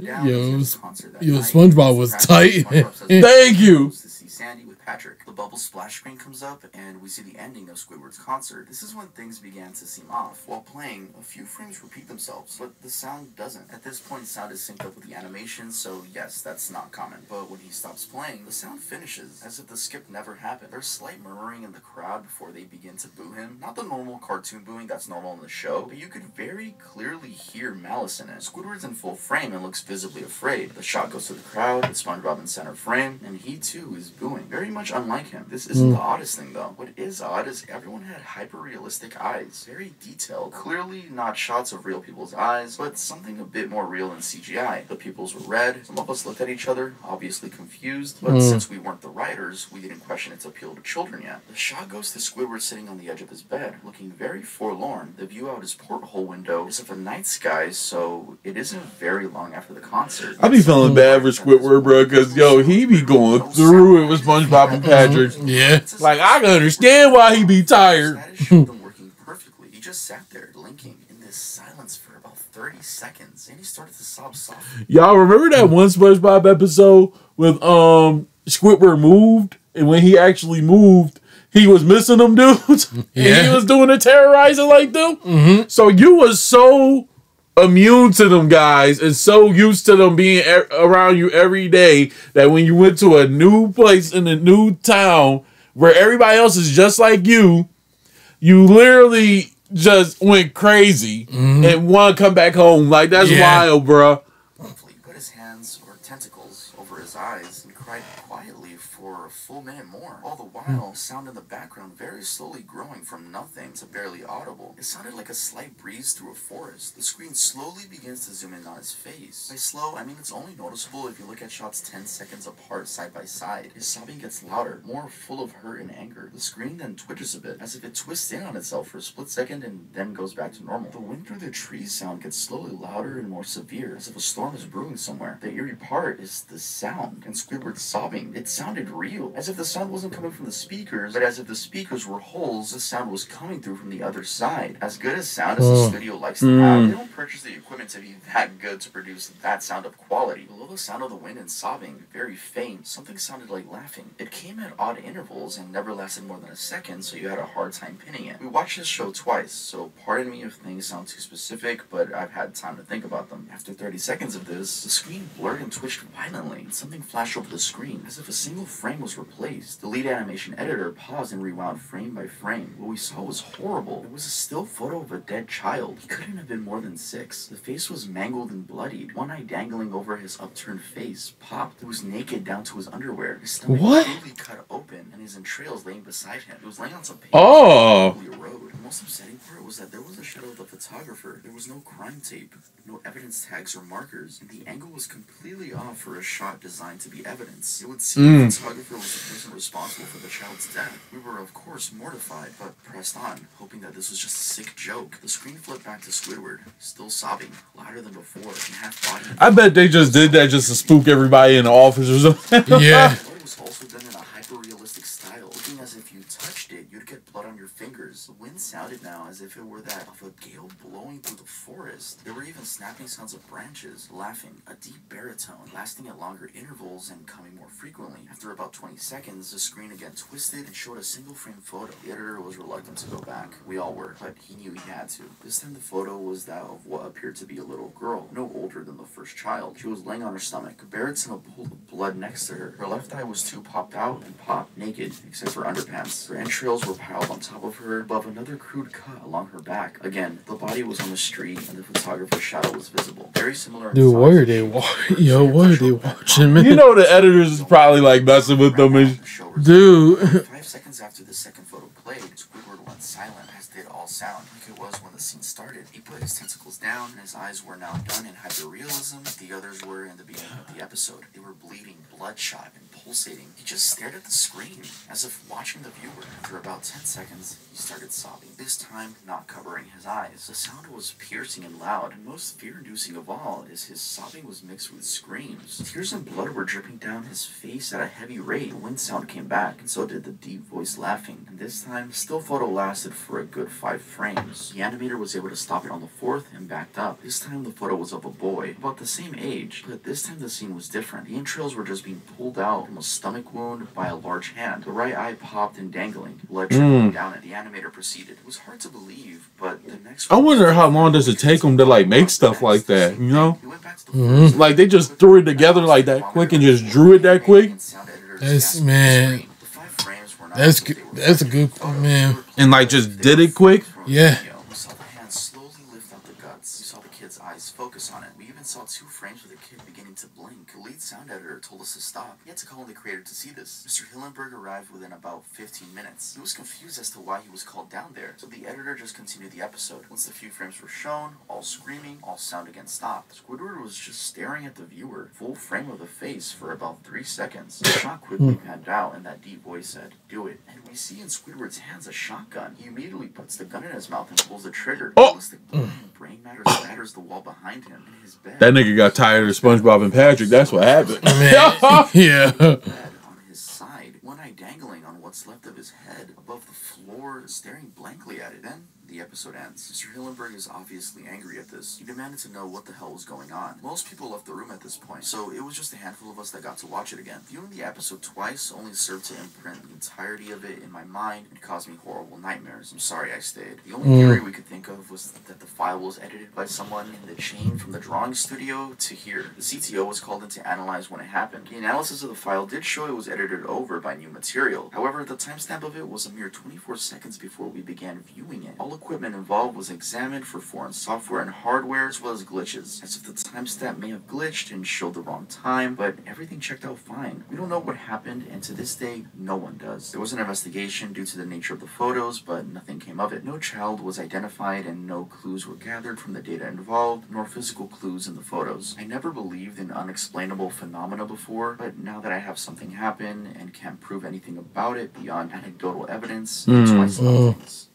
Speaker 2: Yo, SpongeBob was tight.
Speaker 1: Thank you.
Speaker 3: The bubble splash screen comes up, and we see the ending of Squidward's concert. This is when things began to seem off. While playing, a few frames repeat themselves, but the sound doesn't. At this point, sound is synced up with the animation, so yes, that's not common. But when he stops playing, the sound finishes, as if the skip never happened. There's slight murmuring in the crowd before they begin to boo him. Not the normal cartoon booing that's normal in the show, but you could very clearly hear malice in it. Squidward's in full frame and looks visibly afraid. The shot goes to the crowd, with SpongeBob in center frame, and he too is booing. Very much unlike him. This isn't the oddest thing though. What is odd is everyone had hyper-realistic eyes. Very detailed. Clearly not shots of real people's eyes, but something a bit more real than CGI. The pupils were red. Some of us looked at each other, obviously confused, but since we weren't the writers, we didn't question its appeal to children yet. The shot goes to Squidward sitting on the edge of his bed, looking very forlorn. The view out his porthole window is of a night sky, so it isn't very long after the concert.
Speaker 1: I be feeling bad for Squidward, bro, because, yo, he be going through it with SpongeBob and Patrick.
Speaker 2: Yeah.
Speaker 1: Like, I can understand why he be tired.
Speaker 3: That is showed them working perfectly. He just sat there, blinking in this silence for about 30 seconds, and he started to sob softly.
Speaker 1: Y'all remember that one SpongeBob episode with Squidward moved, and when he actually moved, he was missing them dudes, and he was doing the terrorizing like them. So you was so immune to them guys and so used to them being around you every day that when you went to a new place in a new town where everybody else is just like you literally just went crazy and want to come back home. Like, that's wild, bro.
Speaker 3: He put his hands or tentacles over his eyes and cried quietly for a full minute more. All the while, sound in the background very slowly growing from nothing to barely audible. It sounded like a slight breeze through a forest. The screen slowly begins to zoom in on his face. By slow, I mean it's only noticeable if you look at shots 10 seconds apart side by side. His sobbing gets louder, more full of hurt and anger. The screen then twitches a bit, as if it twists in on itself for a split second and then goes back to normal. The wind through the trees sound gets slowly louder and more severe, as if a storm is brewing somewhere. The eerie part is the sound, and Squidward's sobbing. It sounded real, as if the sound wasn't coming from the speakers, but as if the speakers were holes, the sound was coming through from the other side. As good as sound as the studio likes to have, they don't purchase the equipment to be that good to produce that sound of quality. Below the sound of the wind and sobbing, very faint, something sounded like laughing. It came at odd intervals and never lasted more than a second, so you had a hard time pinning it. We watched this show twice, so pardon me if things sound too specific, but I've had time to think about them. After 30 seconds of this, the screen blurred and twitched violently, and something flashed over the screen, as if a single frame was replaced. The lead animation editor paused and rewound frame by frame. What we saw was horrible. It was a still photo of a dead child. He couldn't have been more than 6. The face was mangled and bloodied, one eye dangling over his upturned face, popped. He was naked down to his underwear. His stomach completely cut open, and his entrails laying beside him. He was laying on some paper. The most upsetting part was that there was a shadow of the photographer. There was no crime tape, no evidence tags or markers, and the angle was completely off for a shot designed to be evidence. It would seem the photographer was the person responsible for the child's death. We were, of course, mortified, but pressed on, hoping that this was just a sick joke. The screen flipped back to Squidward, still sobbing, louder than before, and half-body.
Speaker 1: I bet they just did that just to spook everybody in the office or something.
Speaker 2: Yeah.
Speaker 3: It was also done in a hyper-realistic style, looking as if you touched it, you'd get blood on your fingers. The wind sounded now as if it were that of a gale blowing through the forest. There were even snapping sounds of branches, laughing, a deep baritone, lasting at longer intervals and coming more frequently. After about 20 seconds, the screen again twisted and showed a single frame photo. The editor was reluctant to go back. We all were, but he knew he had to. This time the photo was that of what appeared to be a little girl, no older than the first child. She was laying on her stomach, buried in a pool of blood next to her. Her left eye was too popped out and popped, naked, except for underpants. Her entrails were piled on top of her, above another crude cut along her back. Again, the body was on the street, and the photographer's shadow was visible. Very similar.
Speaker 2: Dude, what are they watching? Yo, what are they watching, man?
Speaker 1: You know the editors is probably like messing with them.
Speaker 2: Dude.
Speaker 3: 5 seconds after the second photo played, Squidward went silent, as did all sound, like it was when the scene started. He put his tentacles down, and his eyes were now done in hyperrealism. The others were in the beginning of the episode. They were bleeding, bloodshot, and pulsating. He just stared at the screen, as if watching the viewer. After about 10 seconds, he started sobbing, this time not covering his eyes. The sound was piercing and loud, and most fear-inducing of all is his sobbing was mixed with screams. Tears and blood were dripping down his face at a heavy rate. The wind sound came back, and so did the deep deep voice laughing, and this time, still photo lasted for a good 5 frames. The animator was able to stop it on the 4th and backed up. This time the photo was of a boy, about the same age, but this time the scene was different. The entrails were just being pulled out from a stomach wound by a large hand. The right eye popped and dangling, blood trickling down, and the animator proceeded. It was hard to believe, but the next
Speaker 1: I wonder how long does it take them to like make stuff like that, you know? Like they just threw it together like that quick and just drew it that quick.
Speaker 2: That's, man, that's good. That's a good point, man.
Speaker 1: And like just did it quick.
Speaker 2: Yeah.
Speaker 3: We saw the hand slowly lift out the guts. We saw the kid's eyes focus on it. We even saw 2 frames with the kid beginning to blink. The lead sound editor told us to stop. He had to call on the creator to see this. Mr. Hillenberg arrived within about 15 minutes. He was confused as to why he was called down there, so the editor just continued the episode. Once the few frames were shown, all screaming, all sound again stopped. Squidward was just staring at the viewer, full frame of the face, for about 3 seconds. The shot quickly panned out, and that deep voice said, "Do it." And we see in Squidward's hands a shotgun. He immediately puts the gun in his mouth and pulls the trigger. Realistic blood and brain matter spatters the wall behind him. In his bed,
Speaker 1: That nigga got tired of SpongeBob and Patrick. That's what happened.
Speaker 2: Yeah.
Speaker 3: on his side, one eye dangling on what's left of his head, above the floor, staring blankly at it. Then the episode ends. Mr. Hillenberg is obviously angry at this. He demanded to know what the hell was going on. Most people left the room at this point, so it was just a handful of us that got to watch it again. Viewing the episode twice only served to imprint the entirety of it in my mind and cause me horrible nightmares. I'm sorry I stayed. The only theory we could think of was that the file was edited by someone in the chain from the drawing studio to here. The CTO was called in to analyze when it happened. The analysis of the file did show it was edited over by new material. However, the timestamp of it was a mere 24 seconds before we began viewing it. All equipment involved was examined for foreign software and hardware as well as glitches, as if the timestamp may have glitched and showed the wrong time, but everything checked out fine. We don't know what happened, and to this day, no one does. There was an investigation due to the nature of the photos, but nothing came of it. No child was identified and no clues were gathered from the data involved, nor physical clues in the photos. I never believed in unexplainable phenomena before, but now that I have something happen and can't prove anything about it beyond anecdotal evidence, it's twice things.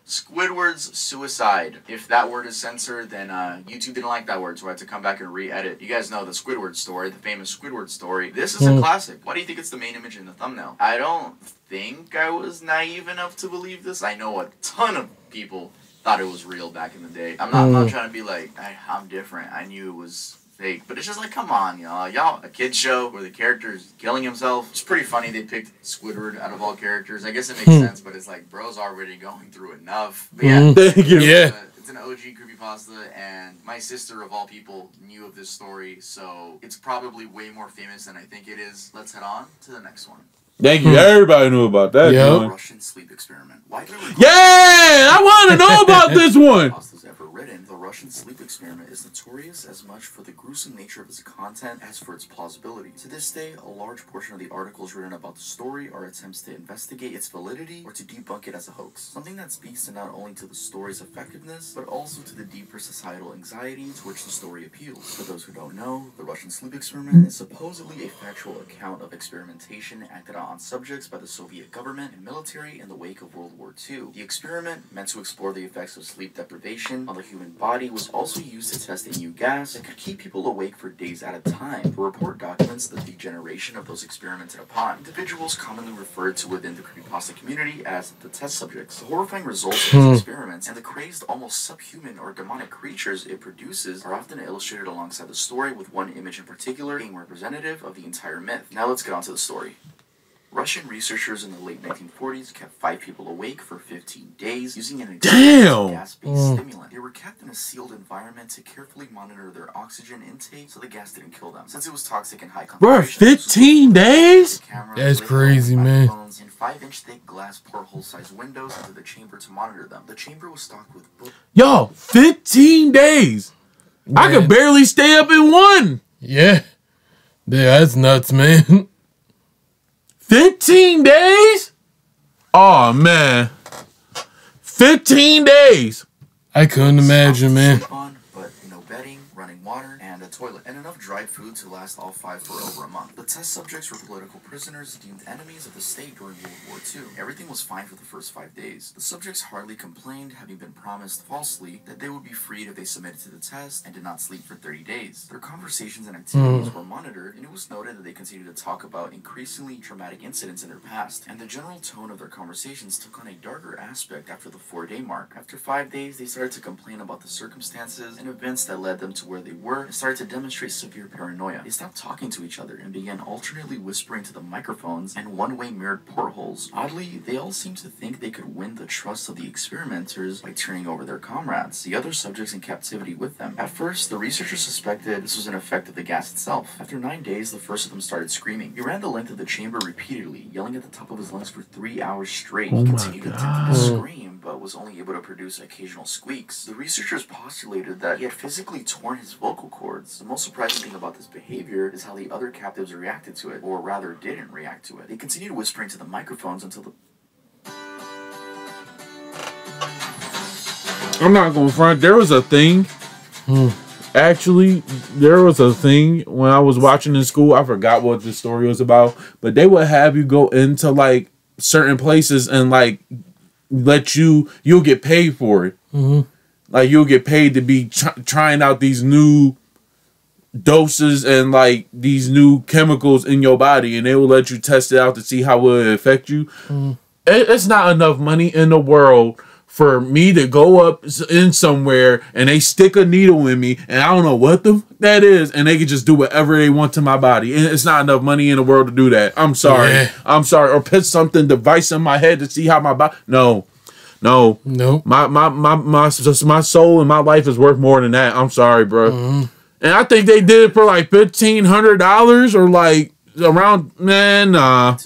Speaker 3: Squidward's suicide. If that word is censored, then YouTube didn't like that word, so I had to come back and re-edit. You guys know the Squidward story, the famous Squidward story. This is a classic. Why do you think it's the main image in the thumbnail? I don't think I was naive enough to believe this. I know a ton of people thought it was real back in the day. I'm not trying to be like, I'm different. I knew it was fake. But it's just like, come on, y'all. A kid's show where the character is killing himself. It's pretty funny they picked Squidward out of all characters. I guess it makes sense, but it's like, bro's already going through enough. But yeah,
Speaker 1: Thank you.
Speaker 3: it's an OG creepypasta, and my sister, of all people, knew of this story, so it's probably way more famous than I think it is. Let's head on to the next one.
Speaker 1: Thank you. Everybody knew about that.
Speaker 3: The Russian sleep experiment.
Speaker 1: Yeah, I want to know about this one.
Speaker 3: Ever written, the Russian sleep experiment is notorious as much for the gruesome nature of its content as for its plausibility. To this day, a large portion of the articles written about the story are attempts to investigate its validity or to debunk it as a hoax. Something that speaks to not only to the story's effectiveness, but also to the deeper societal anxiety to which the story appeals. For those who don't know, the Russian sleep experiment is supposedly a factual account of experimentation acted on subjects by the Soviet government and military in the wake of World War II. The experiment, meant to explore the effects of sleep deprivation on the human body, was also used to test a new gas that could keep people awake for days at a time. The report documents the degeneration of those experimented upon. Individuals commonly referred to within the creepypasta community as the test subjects. The horrifying results of these experiments and the crazed, almost subhuman or demonic creatures it produces are often illustrated alongside the story, with one image in particular being representative of the entire myth. Now let's get on to the story. Russian researchers in the late 1940s kept 5 people awake for 15 days using an gas-based stimulant. They were kept in a sealed environment to carefully monitor their oxygen intake so the gas didn't kill them. Since it was toxic and high concentrations,
Speaker 1: 15 days?
Speaker 2: That's crazy, man.
Speaker 3: And 5-inch thick glass porthole-sized windows into the chamber to monitor them. The chamber was stocked with books.
Speaker 1: Yo, 15 days. Man. I could barely stay up in one.
Speaker 2: Yeah, that's nuts, man.
Speaker 1: 15 days? Oh, man. 15 days.
Speaker 2: I couldn't imagine, man.
Speaker 3: But no bedding, running water, and a toilet, and enough dried food to last all 5 for over a month. The test subjects were political prisoners deemed enemies of the state during World War II. Everything was fine for the first 5 days. The subjects hardly complained, having been promised falsely that they would be freed if they submitted to the test and did not sleep for 30 days. Their conversations and activities were monitored, and it was noted that they continued to talk about increasingly traumatic incidents in their past, and the general tone of their conversations took on a darker aspect after the 4-day mark. After 5 days, they started to complain about the circumstances and events that led them to where they were and started to demonstrate severe paranoia. They stopped talking to each other and began alternately whispering to the microphones and one-way mirrored portholes. Oddly, they all seemed to think they could win the trust of the experimenters by turning over their comrades, the other subjects in captivity with them. At first, the researchers suspected this was an effect of the gas itself. After 9 days, the first of them started screaming. He ran the length of the chamber repeatedly, yelling at the top of his lungs for 3 hours straight. He continued attempting to scream, but was only able to produce occasional squeaks. The researchers postulated that he had physically torn his vocal cords. The most surprising thing about this behavior is how the other captives reacted to it, or rather didn't react to it. They continued whispering to the microphones until the...
Speaker 1: I'm not going to front. There was a thing. Actually, there was a thing when I was watching in school. I forgot what the story was about, but they would have you go into like certain places and like let you'll get paid for it. Like you'll get paid to be trying out these new doses and like these new chemicals in your body, and they will let you test it out to see how it will affect you. It's not enough money in the world for me to go up in somewhere and they stick a needle in me and I don't know what that is, and they can just do whatever they want to my bbody. And it's not enough money in the world to do that. I'm sorry.
Speaker 2: Yeah.
Speaker 1: I'm sorry. Or put something device in my head to see how my body. No. My soul and my life is worth more than that. I'm sorry, bro. And I think they did it for like $1,500 or like around. Man, nah,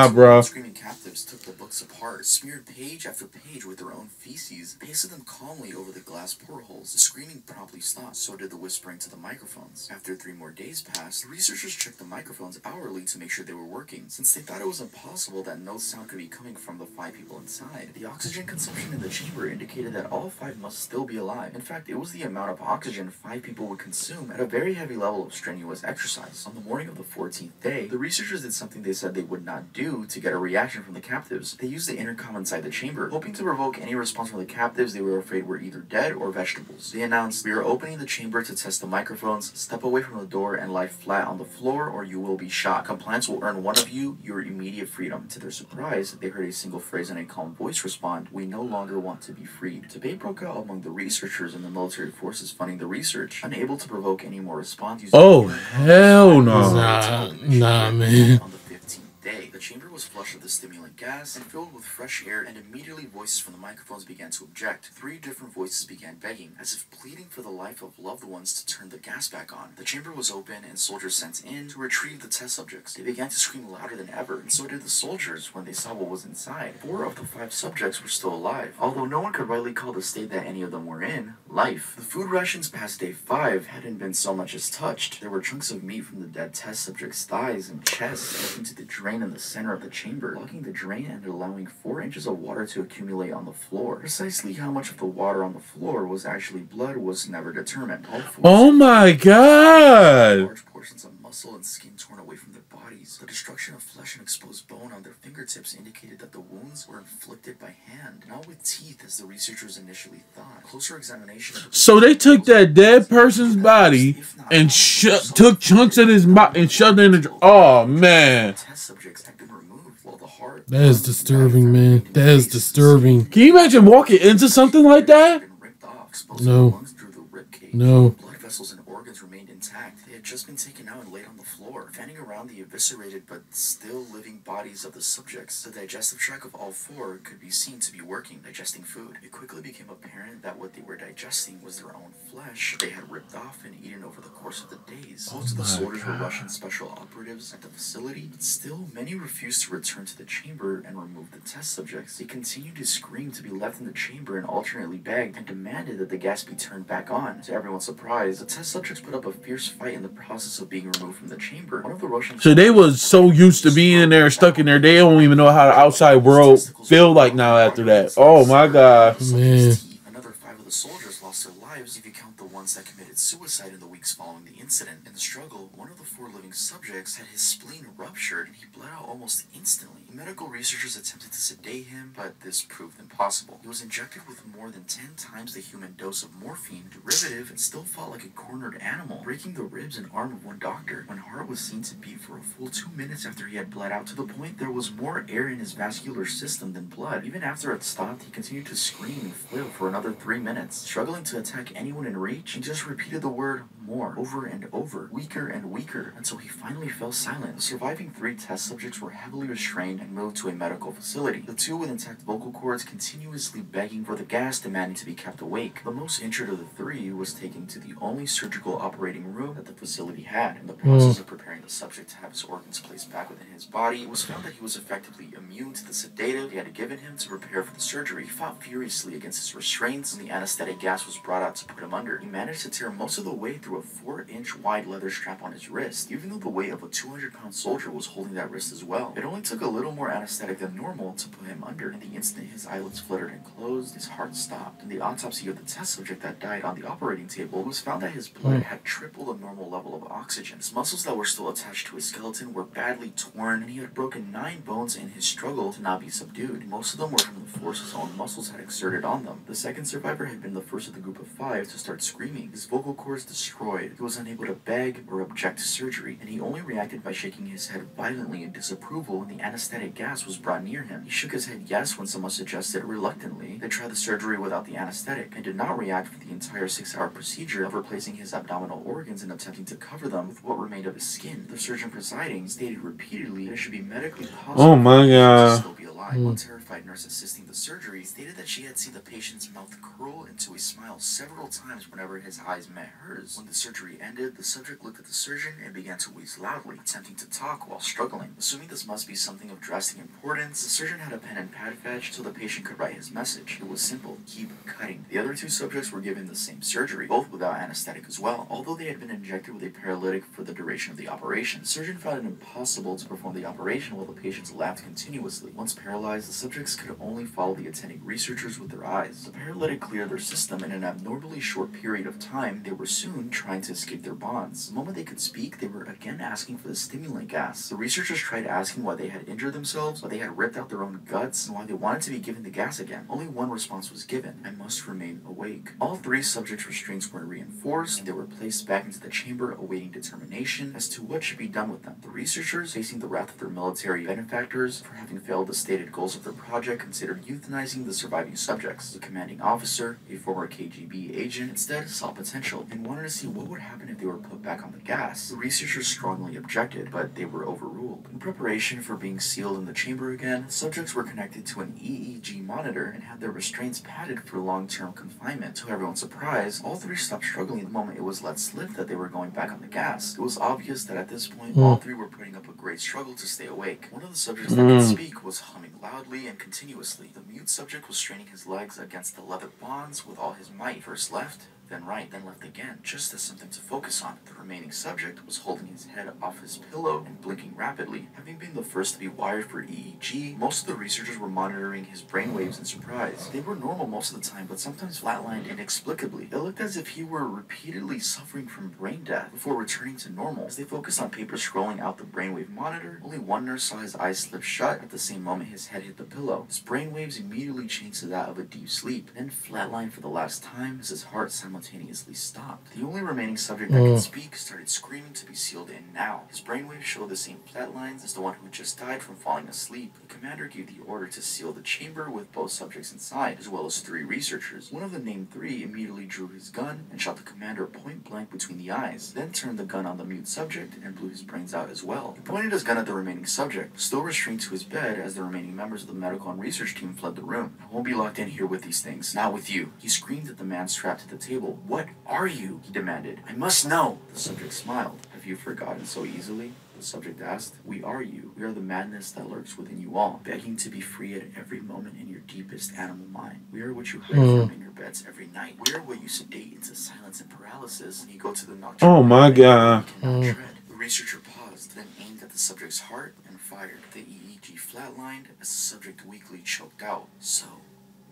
Speaker 1: bro.
Speaker 3: Screaming captives took the books apart, smeared page after page with their own feces, pasted them calmly over the glass portholes. The screaming promptly stopped, so did the whispering to the microphones. After 3 more days passed, the researchers checked the microphones hourly to make sure they were working, since they thought it was impossible that no sound could be coming from the 5 people inside. The oxygen consumption in the chamber indicated that all 5 must still be alive. In fact, it was the amount of oxygen 5 people would consume at a very heavy level of strenuous exercise. On the morning of the 14th day, the researchers did something they said they would not do to get a reaction from the captives. They used the intercom inside the chamber, hoping to provoke any response from the captives they were afraid were either dead or vegetables. They announced, "We are opening the chamber to test the microphones. Step away from the door and lie flat on the floor or you will be shot. Compliance will earn one of you your immediate freedom." To their surprise, they heard a single phrase in a calm voice respond, "We no longer want to be freed." Debate broke out among the researchers and the military forces funding the research, unable to provoke any more response.
Speaker 1: Oh, hell no.
Speaker 2: Nah, man.
Speaker 3: On the 15th day, the chamber was flushed with the stimulant gas and filled with fresh air, and immediately voices from the microphones began to object. 3 different voices began begging, as if pleading for the life of loved ones, to turn the gas back on. The chamber was open and soldiers sent in to retrieve the test subjects. They began to scream louder than ever, and so did the soldiers when they saw what was inside. 4 of the 5 subjects were still alive, although no one could rightly call the state that any of them were in life. The food rations past day 5 hadn't been so much as touched. There were chunks of meat from the dead test subjects' thighs and chests stuck into the drain in the center of the chamber, blocking the drain and allowing 4 inches of water to accumulate on the floor. Precisely how much of the water on the floor was actually blood was never determined. All 4
Speaker 1: Oh my god.
Speaker 3: large portions of muscle and skin torn away from their bodies. The destruction of flesh and exposed bone on their fingertips indicated that the wounds were inflicted by hand, not with teeth as the researchers initially thought. Closer examination of the
Speaker 1: So they took that dead person's body and took chunks of his body and shoved it in the. Oh man.
Speaker 3: test subjects had been removed, while the heart
Speaker 2: That is disturbing, man. That is disturbing.
Speaker 1: Can you imagine walking into something like that?
Speaker 3: been ripped off, exposing
Speaker 2: No.
Speaker 3: the lungs through the rib cage.
Speaker 2: No.
Speaker 3: Blood vessels and organs remained intact. They had just been taken out and laid on the floor, fanning around the eviscerated but still living bodies of the subjects. The digestive tract of all 4 could be seen to be working, digesting food. It quickly became apparent that what they were digesting was their own flesh they had ripped off and eaten over the course of the days. Most of the soldiers were Russian special operatives at the facility, but still many refused to return to the chamber and remove the test subjects. They continued to scream to be left in the chamber and alternately begged and demanded that the gas be turned back on. To everyone's surprise, the test subjects put up a fierce fight in the process of being removed from the chamber. One of the Russian
Speaker 1: So they was so used to being in there, stuck in there, they don't even know how the outside world feel like now after that. Oh my god.
Speaker 2: Man.
Speaker 3: Another 5 of the soldiers lost their lives if you count the one ones that committed suicide in the weeks following the incident. In the struggle, one of the 4 living subjects had his spleen ruptured and he bled out almost instantly. Medical researchers attempted to sedate him, but this proved impossible. He was injected with more than 10 times the human dose of morphine derivative and still fought like a cornered animal, breaking the ribs and arm of one doctor. When heart was seen to beat for a full 2 minutes after he had bled out to the point there was more air in his vascular system than blood. Even after it stopped, he continued to scream and flail for another 3 minutes. Struggling to attack anyone in reach, he just repeated the word more over and over, weaker and weaker, until he finally fell silent. The surviving 3 test subjects were heavily restrained and moved to a medical facility. The 2 with intact vocal cords continuously begging for the gas, demanding to be kept awake. The most injured of the 3 was taken to the only surgical operating room that the facility had. In the process of preparing the subject to have his organs placed back within his body, it was found that he was effectively immune to the sedative they had given him to prepare for the surgery. He fought furiously against his restraints, and the anesthetic gas was brought out to put him under. He managed to tear most of the way through a 4-inch wide leather strap on his wrist, even though the weight of a 200-pound soldier was holding that wrist as well. It only took a little more anesthetic than normal to put him under, and the instant his eyelids fluttered and closed, his heart stopped. In the autopsy of the test subject that died on the operating table, it was found that his blood had triple the normal level of oxygen. His muscles that were still attached to his skeleton were badly torn, and he had broken 9 bones in his struggle to not be subdued. Most of them were from the force his own muscles had exerted on them. The second survivor had been the first of the group of 5 to start screaming. His vocal cords destroyed. He was unable to beg or object to surgery, and he only reacted by shaking his head violently in disapproval when the anesthetic gas was brought near him. He shook his head yes when someone suggested reluctantly they try the surgery without the anesthetic, and did not react for the entire 6-hour procedure of replacing his abdominal organs and attempting to cover them with what remained of his skin. The surgeon presiding stated repeatedly that it should be medically possible
Speaker 1: Oh my God.
Speaker 3: to still be alive. One terrified nurse assisting the surgery stated that she had seen the patient's mouth curl into a smile several times whenever his eyes met hers. When the surgery ended, the subject looked at the surgeon and began to wheeze loudly, attempting to talk while struggling. Assuming this must be something of drastic importance, the surgeon had a pen and pad fetched so the patient could write his message. It was simple: keep cutting. The other 2 subjects were given the same surgery, both without anesthetic as well. Although they had been injected with a paralytic for the duration of the operation, the surgeon found it impossible to perform the operation while the patients laughed continuously. Once paralyzed, the subjects could only follow the attending researchers with their eyes. The paralytic cleared their system in an abnormally short period of time. They were soon trying to escape their bonds. The moment they could speak, they were again asking for the stimulant gas. The researchers tried asking why they had injured themselves, why they had ripped out their own guts, and why they wanted to be given the gas again. Only one response was given: I must remain awake. All 3 subjects' restraints were reinforced, and they were placed back into the chamber awaiting determination as to what should be done with them. The researchers, facing the wrath of their military benefactors for having failed the stated goals of their project, considered euthanizing the surviving subjects. The commanding officer, a former KGB agent, instead saw potential and wanted to see what would happen if they were put back on the gas. The researchers strongly objected, but they were overruled. In preparation for being sealed in the chamber again, subjects were connected to an EEG monitor and had their restraints padded for long-term confinement. To everyone's surprise, all 3 stopped struggling the moment it was let slip that they were going back on the gas. It was obvious that at this point, all 3 were putting up a great struggle to stay awake. One of the subjects that could speak was humming loudly and continuously. The mute subject was straining his legs against the leather bonds with all his might. First left, then right, then left again, just as something to focus on. The remaining subject was holding his head off his pillow and blinking rapidly. Having been the first to be wired for EEG, most of the researchers were monitoring his brainwaves in surprise. They were normal most of the time, but sometimes flatlined inexplicably. It looked as if he were repeatedly suffering from brain death before returning to normal. As they focused on paper scrolling out the brainwave monitor, only one nurse saw his eyes slip shut at the same moment his head hit the pillow. His brainwaves immediately changed to that of a deep sleep, then flatlined for the last time as his heart simultaneously stopped. The only remaining subject that could speak started screaming to be sealed in now. His brainwaves showed the same flat lines as the one who just died from falling asleep. The commander gave the order to seal the chamber with both subjects inside, as well as 3 researchers. One of the named 3 immediately drew his gun and shot the commander point blank between the eyes, then turned the gun on the mute subject and blew his brains out as well. He pointed his gun at the remaining subject, still restrained to his bed as the remaining members of the medical and research team fled the room. I won't be locked in here with these things, not with you. He screamed at the man strapped to the table. What are you? He demanded. I must know. The subject smiled. Have you forgotten so easily? The subject asked. We are you. We are the madness that lurks within you all, begging to be free at every moment in your deepest animal mind. We are what you hide from in your beds every night. We are what you sedate into silence and paralysis when you go to the nocturnal.
Speaker 1: Oh my God.
Speaker 3: The researcher paused, then aimed at the subject's heart and fired. The EEG flatlined as the subject weakly choked out. So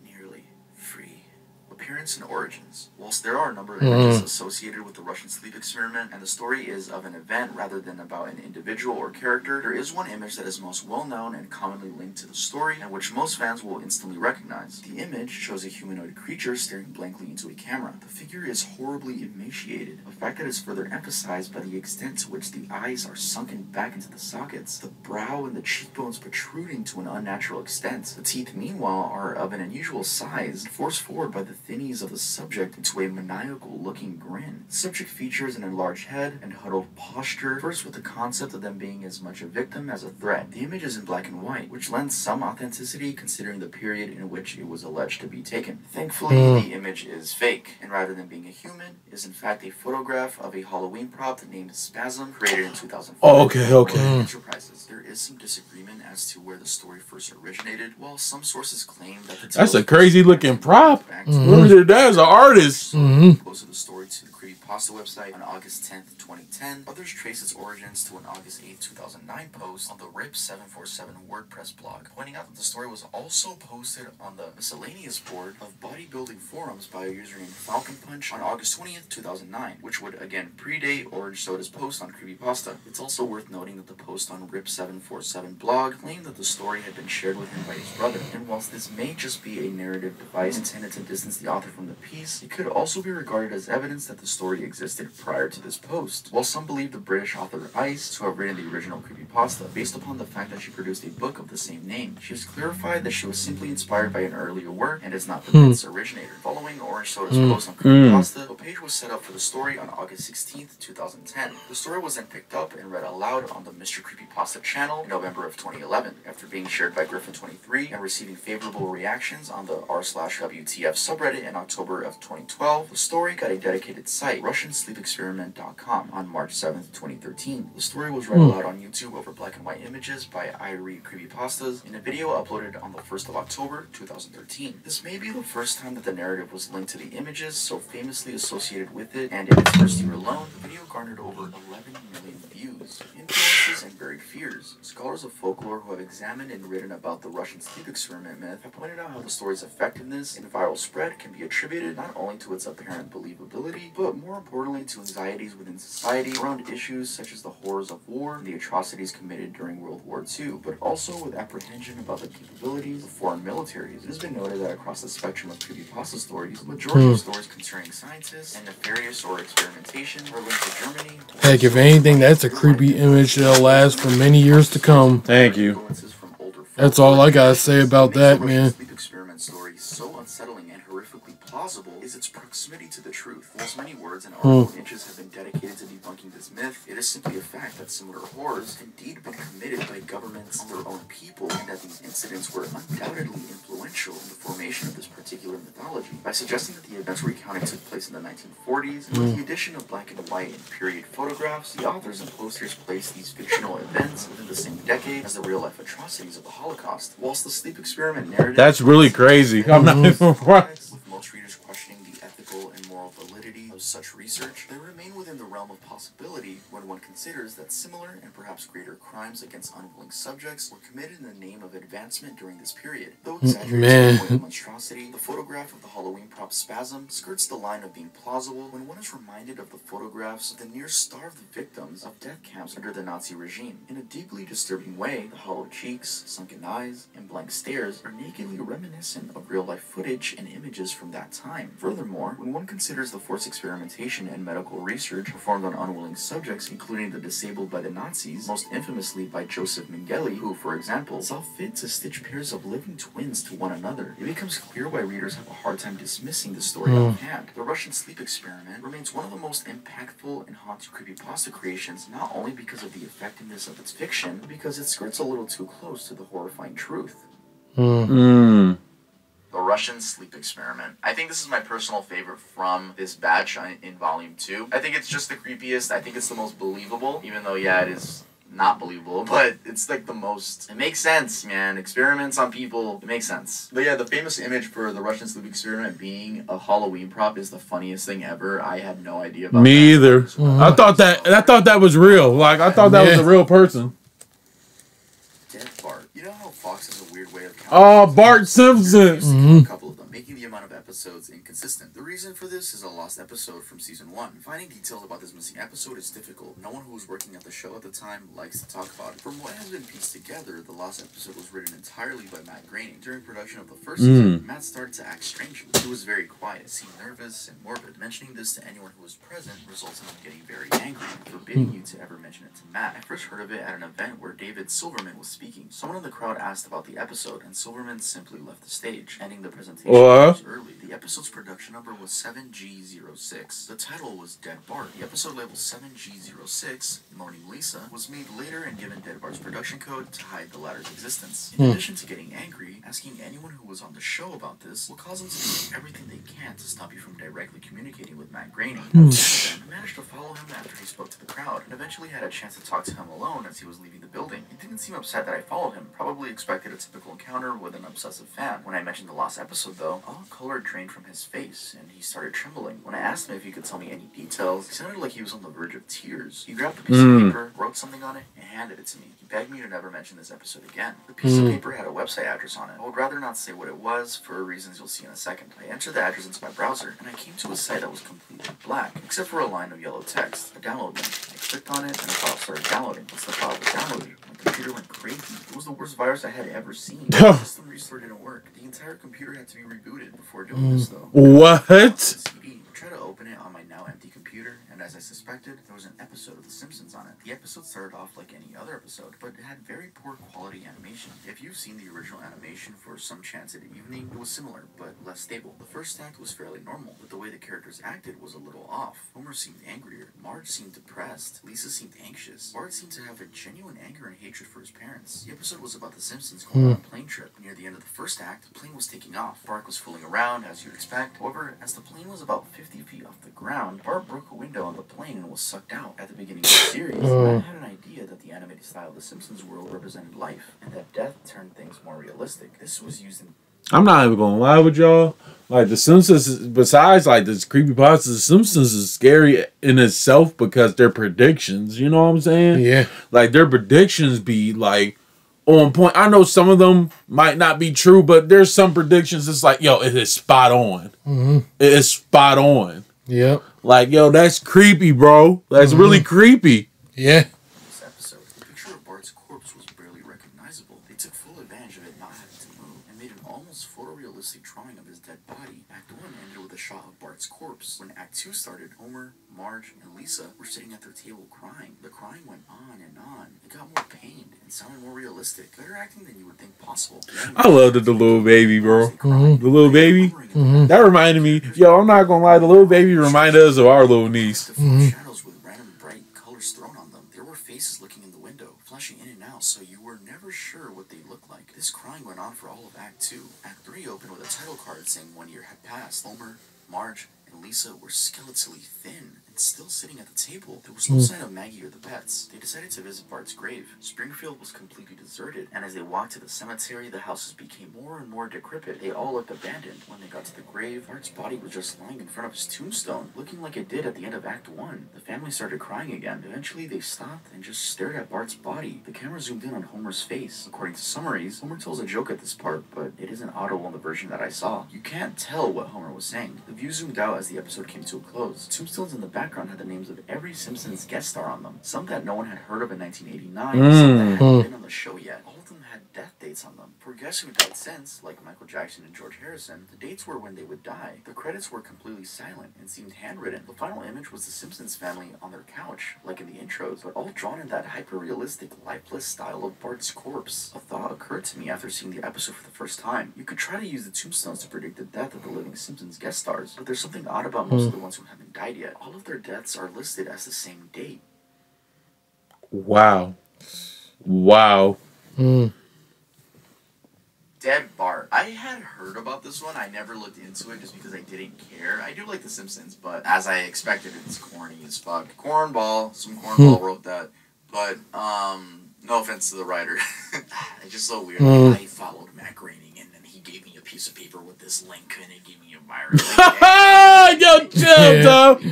Speaker 3: nearly free. A appearance and origins. Whilst there are a number of images associated with the Russian sleep experiment, and the story is of an event rather than about an individual or character, there is one image that is most well known and commonly linked to the story, and which most fans will instantly recognize. The image shows a humanoid creature staring blankly into a camera. The figure is horribly emaciated, a fact that is further emphasized by the extent to which the eyes are sunken back into the sockets, the brow and the cheekbones protruding to an unnatural extent. The teeth, meanwhile, are of an unusual size, forced forward by the thinnies of the subject into a maniacal-looking grin. The subject features an enlarged head and huddled posture, first with the concept of them being as much a victim as a threat. The image is in black and white, which lends some authenticity considering the period in which it was alleged to be taken. Thankfully, the image is fake, and rather than being a human, is in fact a photograph of a Halloween prop named Spasm, created in 2004.
Speaker 1: Oh, okay.
Speaker 3: Enterprises. There is some disagreement as to where the story first originated, while some sources claim that the
Speaker 1: That's a crazy looking prop. Whoever did that is an artist.
Speaker 3: Posted the story to the CreEpyPaSta website on August 10th, 2010. Others trace its origins to an August 8th, 2009 post on the RIP747 WordPress blog, pointing out that the story was also posted on the miscellaneous board of bodybuilding forums by a user named Falcon Punch on August 20th, 2009, which would again predate Orange Soda's post on CreEpyPaSta. It's also worth noting that the post on RIP747 blog claimed that the story had been shared with him by his brother, and whilst this may just be a narrative device intended to distance the author from the piece, it could also be regarded as evidence that the story existed prior to this post. While some believe the British author Ice to have written the original CreEpyPaSta, based upon the fact that she produced a book of the same name, she has clarified that she was simply inspired by an earlier work and is not the myth's originator. Following Orange Soda's post on CreEpyPaSta, a page was set up for the story on August 16th, 2010. The story was then picked up and read aloud on the Mr. CreEpyPaSta channel in November of 2011, after being shared by Griffin23 and receiving favorable reactions on the r/WTF subreddit in October of 2012. The story got a dedicated site, RussianSleepExperiment.com, on March 7th, 2013. The story was read aloud on YouTube over black and white images by EveRy Creepypastas in a video uploaded on the 1st of October, 2013. This may be the first time that the narrative was linked to the images so famously associated with it, and in its first year alone, the video garnered over 11 million views. Influences and buried fears. Scholars of folklore who have examined and written about the Russian sleep experiment myth have pointed out how the story's effectiveness and viral spread can be attributed not only to its apparent believability, but more importantly to anxieties within society around issues such as the horrors of war and the atrocities committed during World War II, but also with apprehension about the capabilities of foreign militaries. It has been noted that across the spectrum of creepypasta stories, the majority of stories concerning scientists and nefarious or experimentation are linked to Germany.
Speaker 2: Heck, if anything, that's a creepy image that'll last for many years to come.
Speaker 1: Thank you.
Speaker 2: That's all I gotta say about that, man.
Speaker 3: Sleep experiment story so unsettling and horrifically plausible is its proximity to the truth. Whilst many words and article niches have been dedicated to debunking this myth, it is simply a fact that similar horrors have indeed been committed by governments on their own people, and that these incidents were undoubtedly influential in the formation of this particular mythology. By suggesting that the events recounting took place in the 1940s, and with the addition of black and white and period photographs, the authors and posters placed these fictional events within the same decade as the real-life atrocities of the Holocaust. Whilst the sleep experiment narrative...
Speaker 1: That's really crazy. I'm not even
Speaker 3: with most readers questioning the ethical and moral validity of such research, they remain within the realm of possibility when one considers that similar and perhaps greater crimes against unwilling subjects were committed in the name of advancement during this period. Though exaggerated to the monstrosity, the photograph of the Halloween prop Spasm skirts the line of being plausible when one is reminded of the photographs of the near-starved victims of death camps under the Nazi regime. In a deeply disturbing way, the hollow cheeks, sunken eyes, and blank stares are nakedly reminiscent of real-life footage and images from that time. Furthermore, when one considers the forced experimentation and medical research performed on unwilling subjects, including the disabled by the Nazis, most infamously by Joseph Mengele, who, for example, saw fit to stitch pairs of living twins to one another, it becomes clear why readers have a hard time dismissing the story offhand. The Russian sleep experiment remains one of the most impactful and haunting creepypasta creations, not only because of the effectiveness of its fiction, but because it skirts a little too close to the horrifying truth. The Russian sleep experiment. I think this is my personal favorite from this batch in volume 2. I think it's just the creepiest. I think it's the most believable, even though, yeah, it is not believable, but it's like the most, it makes sense, man. Experiments on people, it makes sense. But yeah, the famous image for the Russian sleep experiment being a Halloween prop is the funniest thing ever. I had no idea about
Speaker 1: Me either. I thought that was real. Like, I thought that was a real person.
Speaker 3: Dead Bart. You know how Fox has a weird way of
Speaker 1: Bart Simpson.
Speaker 3: A couple of them, making the amount of episodes episodes inconsistent. The reason for this is a lost episode from season 1. Finding details about this missing episode is difficult. No one who was working at the show at the time likes to talk about it. From what has been pieced together, the lost episode was written entirely by Matt Groening. During production of the first season, Matt started to act strangely. He was very quiet, seemed nervous and morbid. Mentioning this to anyone who was present results in him getting very angry and forbidding you to ever mention it to Matt. I first heard of it at an event where David Silverman was speaking. Someone in the crowd asked about the episode, and Silverman simply left the stage, ending the presentation hours early. The episode's production number was 7G06. The title was Dead Bart. The episode label 7G06, Moaning Lisa, was made later and given Dead Bart's production code to hide the latter's existence. In addition to getting angry, asking anyone who was on the show about this will cause them to do everything they can to stop you from directly communicating with Matt Groening. I managed to follow him after he spoke to the crowd, and eventually had a chance to talk to him alone as he was leaving the building. He didn't seem upset that I followed him, probably expected a typical encounter with an obsessive fan. When I mentioned the lost episode though, all color drained from his face, and he started trembling. When I asked him if he could tell me any details, he sounded like he was on the verge of tears. He grabbed a piece of paper, wrote something on it, and handed it to me. He begged me to never mention this episode again. The piece of paper had a website address on it. I would rather not say what it was, for reasons you'll see in a second. I entered the address into my browser, and I came to a site that was completely black, except for a line of yellow text, a download link. I clicked on it, and the file started downloading. Once the file was downloaded, my computer went crazy. It was the worst virus I had ever seen. The system restore didn't work. The entire computer had to be rebooted before doing this, though.
Speaker 1: What?
Speaker 3: I tried to open it on my now empty computer, and as I suspected, there was an episode of The Simpsons on it. The episode started off like any other episode, but it had very poor quality animation. If you've seen the original animation for Some Chance at Evening, it was similar, but less stable. The first act was fairly normal, but the way the characters acted was a little off. Homer seemed angrier, Marge seemed depressed, Lisa seemed anxious, Bart seemed to have a genuine anger and hatred for his parents. The episode was about the Simpsons going on a plane trip. Near the end of the first act, the plane was taking off. Bart was fooling around, as you'd expect. However, as the plane was about 50 feet off the ground, Bart broke a window on the plane and was sucked out. At the beginning of the series, Matt had an idea that the animated style of the Simpsons world represented life, and that death turned things more realistic. This was used in...
Speaker 1: I'm not even gonna lie with y'all. Like, The Simpsons, besides like this creepypasta, The Simpsons is scary in itself because their predictions, you know what I'm saying?
Speaker 2: Yeah.
Speaker 1: Like, their predictions be like on point. I know some of them might not be true, but there's some predictions it's like, yo, it is spot on. It is spot on.
Speaker 2: Yep.
Speaker 1: Like, yo, that's creepy, bro. That's really creepy.
Speaker 2: Yeah.
Speaker 3: This episode, the picture of Bart's corpse was barely recognizable. They took full advantage of it not having to move and made an almost photorealistic drawing of his dead body. Act 1 ended with a shot of Bart's corpse. When Act 2 started, Homer, Marge, and Lisa were sitting at their table crying. The crying went on and on. It got more pained and sounded more realistic. Better acting than you would think possible.
Speaker 1: I love the little baby, bro. The little baby. That reminded me. Yo, I'm not gonna lie. The little baby reminded us of our little niece.
Speaker 3: Shadows with random bright colors thrown on them. There were faces looking in the window, flashing in and out, so you were never sure what they looked like. This crying went on for all of Act 2. Act 3 opened with a title card saying 1 year had passed. Homer, Marge, and Lisa were skeletally thin and still sitting at the table. There was no sign of Maggie or the pets. They decided to visit Bart's grave. Springfield was completely deserted, and as they walked to the cemetery, the houses became more and more decrepit. They all looked abandoned. When they got to the grave, Bart's body was just lying in front of his tombstone, looking like it did at the end of Act 1. The family started crying again. Eventually, they stopped and just stared at Bart's body. The camera zoomed in on Homer's face. According to summaries, Homer tells a joke at this part, but it isn't audible in the version that I saw. You can't tell what Homer was saying. The view zoomed out as the episode came to a close. Tombstones in the background had the names of every Simpsons guest star on them. Some that no one had heard of in 1989, some that hadn't been on the show yet. All of them had death dates on them. For guests who died since, like Michael Jackson and George Harrison, the dates were when they would die. The credits were completely silent and seemed handwritten. The final image was the Simpsons family on their couch, like in the intros, but all drawn in that hyper-realistic, lifeless style of Bart's corpse. A thought occurred to me after seeing the episode for the first time. You could try to use the tombstones to predict the death of the living Simpsons guest stars, but there's something odd about most of the ones who haven't died yet. All of their deaths are listed as the same date.
Speaker 1: Wow. Wow.
Speaker 3: Dead Bart. I had heard about this one. I never looked into it just because I didn't care. I do like The Simpsons, but as I expected, it's corny as fuck. Cornball. Some cornball wrote that. But, no offense to the writer. It's just so weird. I followed Matt Groening, and then he gave me a piece of paper with this link, and it gave me a virus.
Speaker 1: Yo, chill, dog.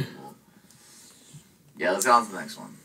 Speaker 3: Yeah, let's go on to the next one.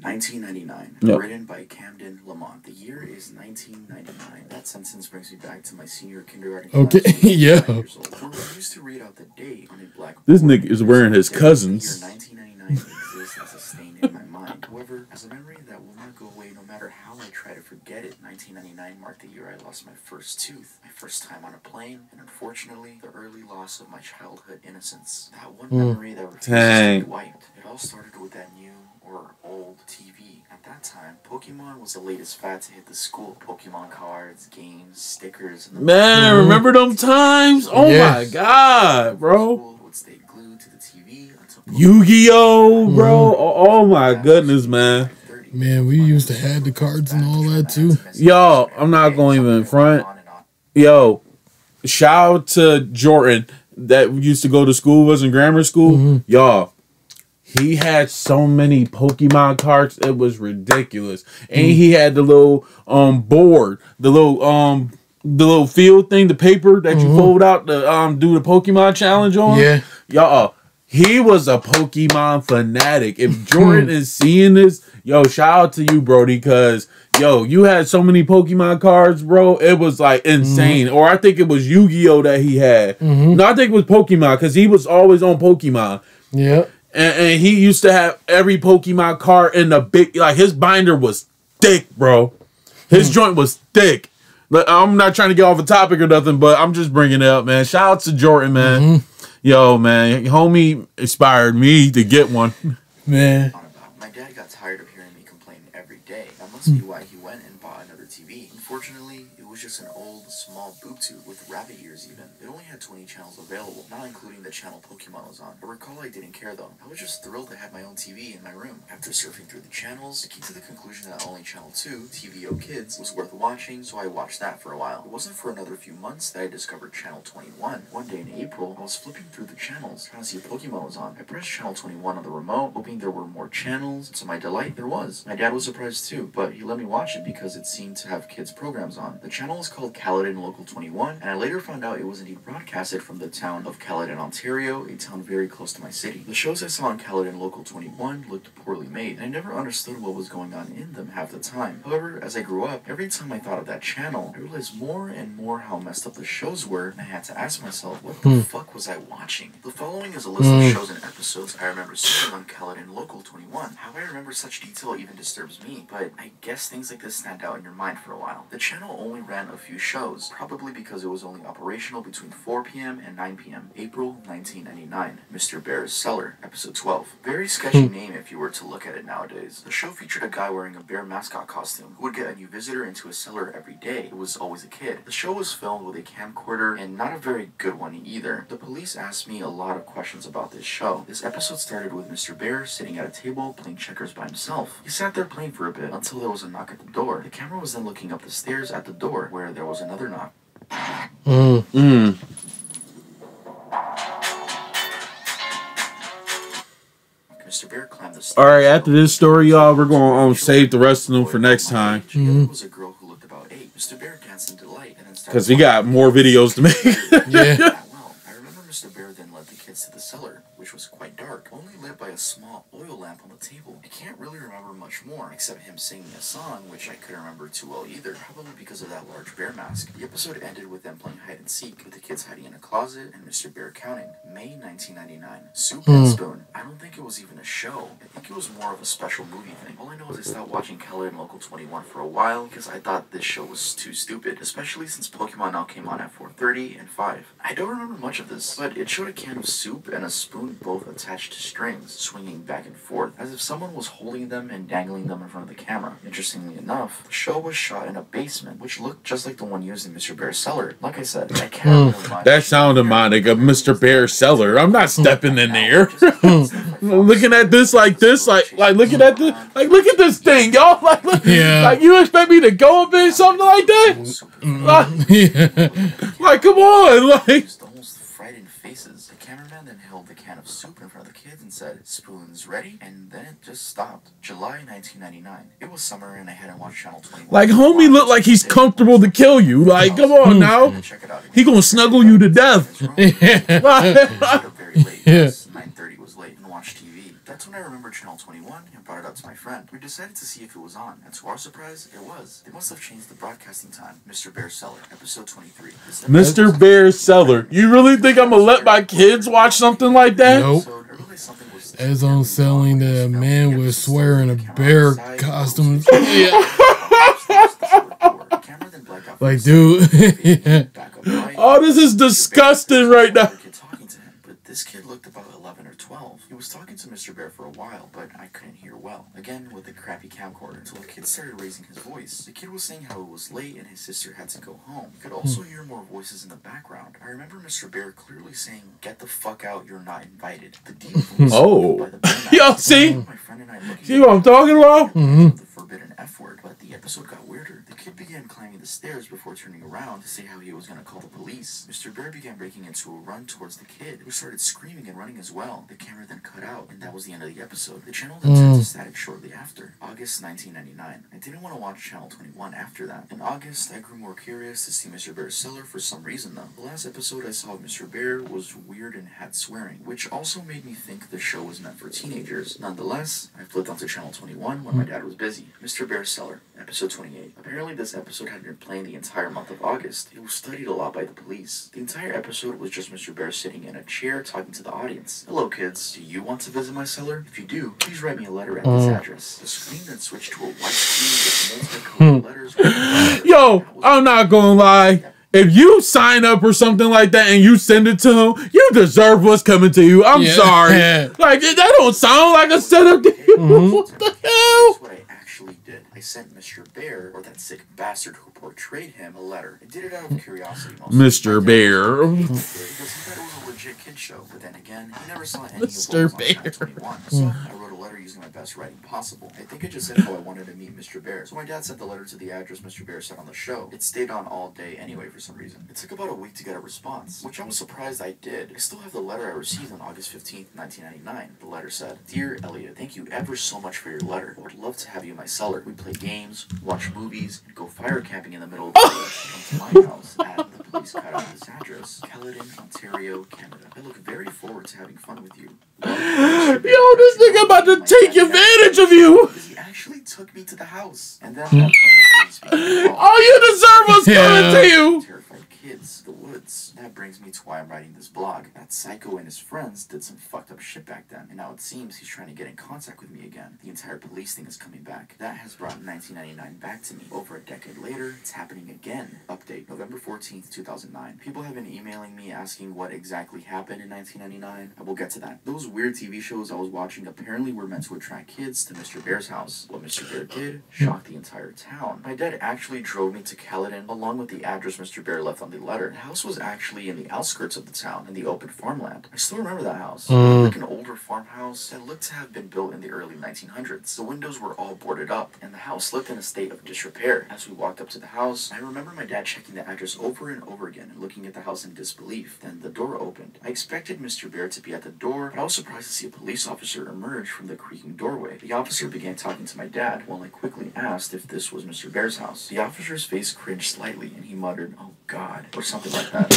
Speaker 3: 1999,
Speaker 1: Yep.
Speaker 3: written by Camden Lamont. The year is 1999. That sentence brings me back to my senior kindergarten class.
Speaker 2: Okay, yeah.
Speaker 3: 9 years old, where we used to read out the date on a blackboard.
Speaker 1: This nigga is wearing his cousins.
Speaker 3: The year 1999 exists as a stain in my mind. However, as a memory that will not go away no matter how I try to forget it, 1999 marked the year I lost my first tooth, my first time on a plane, and unfortunately, the early loss of my childhood innocence. That one memory that refuses to be wiped. It all started with that new or old TV. At that time, Pokemon was the latest fad to hit the school. Pokemon cards, games, stickers, and
Speaker 1: Man, remember them times? Oh my god, bro.
Speaker 3: would stay glued to the TV until
Speaker 1: Yu-Gi-Oh, bro. Oh my goodness, man.
Speaker 2: Man, we used to have the cards and all that too.
Speaker 1: Yo, I'm not going even in front. Yo, shout out to Jordan that used to go to school, was in grammar school. Y'all, he had so many Pokemon cards, it was ridiculous. And he had the little board, the little field thing, the paper that you fold out to do the Pokemon challenge on.
Speaker 2: Yeah.
Speaker 1: Y'all, he was a Pokemon fanatic. If Jordan is seeing this, yo, shout out to you, Brody, because yo, you had so many Pokemon cards, bro. It was like insane. Or I think it was Yu-Gi-Oh that he had. No, I think it was Pokemon because he was always on Pokemon.
Speaker 2: Yeah.
Speaker 1: And he used to have every Pokemon card in the big, like his binder was thick, bro. His joint was thick. I'm not trying to get off a topic or nothing, but I'm just bringing it up, man. Shout out to Jordan, man. Yo, man, homie inspired me to get one. Man.
Speaker 3: My dad got tired of hearing me complain every day. That must be why he went and bought another TV. Unfortunately, it was just an old, small boob tube with rabbit ears even. It only had 20 channels available, not including the channel Pokemon was on. I recall I didn't care though. I was just thrilled to have my own TV in my room. After surfing through the channels, I came to the conclusion that only channel 2, TVO Kids, was worth watching, so I watched that for a while. It wasn't for another few months that I discovered channel 21. One day in April, I was flipping through the channels, trying to see if Pokemon was on. I pressed channel 21 on the remote, hoping there were more channels, and to my delight, there was. My dad was surprised too, but he let me watch it because it seemed to have kids programs on. The channel was called Caledon Local 21, and I later found out it was indeed broadcasted from the town of Caledon, Ontario, a town very close to my city. The shows I saw on Caledon Local 21 looked poorly made, and I never understood what was going on in them half the time. However, as I grew up, every time I thought of that channel, I realized more and more how messed up the shows were, and I had to ask myself, what the fuck was I watching? The following is a list of shows and episodes I remember seeing on Caledon Local 21. How I remember such detail even disturbs me, but I guess things like this stand out in your mind for a while. The channel only ran a few shows, probably because it was only operational between 4 p.m. and 9 p.m. April 1999. Mr. Bear's Cellar, episode 12. Very sketchy name if you were to look at it nowadays. The show featured a guy wearing a bear mascot costume who would get a new visitor into a cellar every day. It was always a kid. The show was filmed with a camcorder and not a very good one either. The police asked me a lot of questions about this show. This episode started with Mr. Bear sitting at a table playing checkers by himself. He sat there playing for a bit until there was a knock at the door. The camera was then looking up the stairs at the door where there was another knock. Mr. Bear climbed the stairs.
Speaker 1: Alright, after this story, y'all, we're going to save the rest of them for next time.
Speaker 3: There was a girl who looked about 8. Mr. Bear danced in delight and then started
Speaker 1: Because we got more videos to make.
Speaker 2: Yeah.
Speaker 3: Well, I remember Mr. Bear then led the kids to the cellar, which was quite dark, only lit by a small oil lamp on the table. I can't really remember much more, except him singing a song, which I couldn't remember too well either, probably because of that large bear mask. The episode ended with them playing hide and seek, with the kids hiding in a closet and Mr. Bear counting. May 1999. Soup and Spoon. I don't think it was even a show. I think it was more of a special movie thing. All I know is I stopped watching Caledon Local 21 for a while, because I thought this show was too stupid, especially since Pokemon now came on at 4:30 and 5. I don't remember much of this, but it showed a can of soup and a spoon both attached to strings, swinging back and forth, as if someone was holding them and dangling them in front of the camera. Interestingly enough, the show was shot in a basement, which looked just like the one used in Mr. Bear's cellar. Like I said, I can't remember much.
Speaker 1: That sounded like a Mr. Bear cellar. I'm not stepping in there. Looking at this like looking at this, like look at this thing, y'all. Like, like you expect me to go up in something like that? Like, come on, like.
Speaker 3: Almost frightened faces. The cameraman then held the can of soup in front of the kids and said, "Spoons ready?" And then it just stopped. July 1999. It was summer and I hadn't watched Channel 21.
Speaker 1: Like, homie look like he's comfortable to kill you. Like, come on now. He gonna snuggle you to death.
Speaker 3: Very late. 9:30 was late and watched TV. That That's when I remembered Channel 21 and brought it up to my friend. We decided to see if it was on, and to our surprise, it was. They must have changed the broadcasting time. Mr. Bear Cellar, episode 23.
Speaker 1: Mr. Bear Cellar. You really think I'm gonna let my kids watch something like that?
Speaker 2: Nope. As on selling the man was swearing a bear costume. Yeah. Like, dude.
Speaker 1: Oh, this is disgusting right now.
Speaker 3: This kid looked about 11 or 12. He was talking to Mr. Bear for a while, but I couldn't hear well. Again, with the crappy camcorder, until the kid started raising his voice. The kid was saying how it was late and his sister had to go home. You could also hear more voices in the background. I remember Mr. Bear clearly saying, "Get the fuck out, you're not invited." The deal was
Speaker 1: oh. Yo, see?
Speaker 3: My friend and I
Speaker 1: see what I'm talking about?
Speaker 3: The forbidden F word, but the episode got weirder. The kid began climbing the stairs before turning around to say how he was going to call the police. Mr. Bear began breaking into a run towards the kid, who started screaming and running as well. The camera then cut out, and that was the end of the episode. The channel then turned to static shortly after. August 1999. I didn't want to watch Channel 21 after that. In August, I grew more curious to see Mr. Bear's Cellar for some reason though. The last episode I saw of Mr. Bear was weird and had swearing, which also made me think the show was meant for teenagers. Nonetheless, I flipped onto Channel 21 when my dad was busy. Mr. Bear's Cellar, episode 28. Apparently this episode had been playing the entire month of August. It was studied a lot by the police. The entire episode was just Mr. Bear sitting in a chair talking to the audience. Hello kids, do you want to visit my cellar? If you do, please write me a letter at this address. The screen then switched to a white screen with multiple letters.
Speaker 1: Yo, I'm not gonna lie. If you sign up or something like that and you send it to him, you deserve what's coming to you. I'm sorry. Like, that don't sound like a setup to you. What the hell?
Speaker 3: That's what I actually did. I sent Mr. Bear, or that sick bastard who portrayed him, a letter. I did it out of curiosity mostly.
Speaker 1: Mr. Bear.
Speaker 3: Because he thought it was a legit kid show. But then again, he never saw any
Speaker 1: Mr.
Speaker 3: of what was on
Speaker 1: Bear.
Speaker 3: Channel 21. So I wrote a letter using my best writing possible. I think I just said how I wanted to meet Mr. Bear. So my dad sent the letter to the address Mr. Bear said on the show. It stayed on all day anyway for some reason. It took about a week to get a response, which I was surprised I did. I still have the letter I received on August 15th, 1999. The letter said, "Dear Elliot, thank you ever so much for your letter. I would love to have you in my cellar. We play games, watch movies, and go fire camping in the middle of the bush. Come to my house at the police cut out this address, Caledon, Ontario, Canada. I look very forward to having fun with you."
Speaker 1: Yo, this nigga about to take advantage of you.
Speaker 3: He actually took me to the house. And then that's when the police began to call.
Speaker 1: All you deserve was coming to you.
Speaker 3: Terrified kids, the woods. That brings me to why I'm writing this blog. That psycho and his friends did some fucked up shit back then, and now it seems he's trying to get in contact with me again. The entire police thing is coming back. That has brought 1999 back to me. Over a decade later, it's happening again. Update, November 14th, 2009. People have been emailing me asking what exactly happened in 1999. I will get to that. Those weird TV shows I was watching apparently were meant to attract kids to Mr. Bear's house. What Mr. Bear did shocked the entire town. My dad actually drove me to Caledon along with the address Mr. Bear left on the letter. The house was actually in the outskirts of the town in the open farmland. I still remember that house. Like an older farmhouse that looked to have been built in the early 1900s. The windows were all boarded up and the house looked in a state of disrepair. As we walked up to the house, I remember my dad checking the address over and over again and looking at the house in disbelief. Then the door opened. I expected Mr. Bear to be at the door, but I was surprised to see a police officer emerge from the creaking doorway. The officer began talking to my dad while I quickly asked if this was Mr. Bear's house. The officer's face cringed slightly and he muttered, "Oh God," or something like that.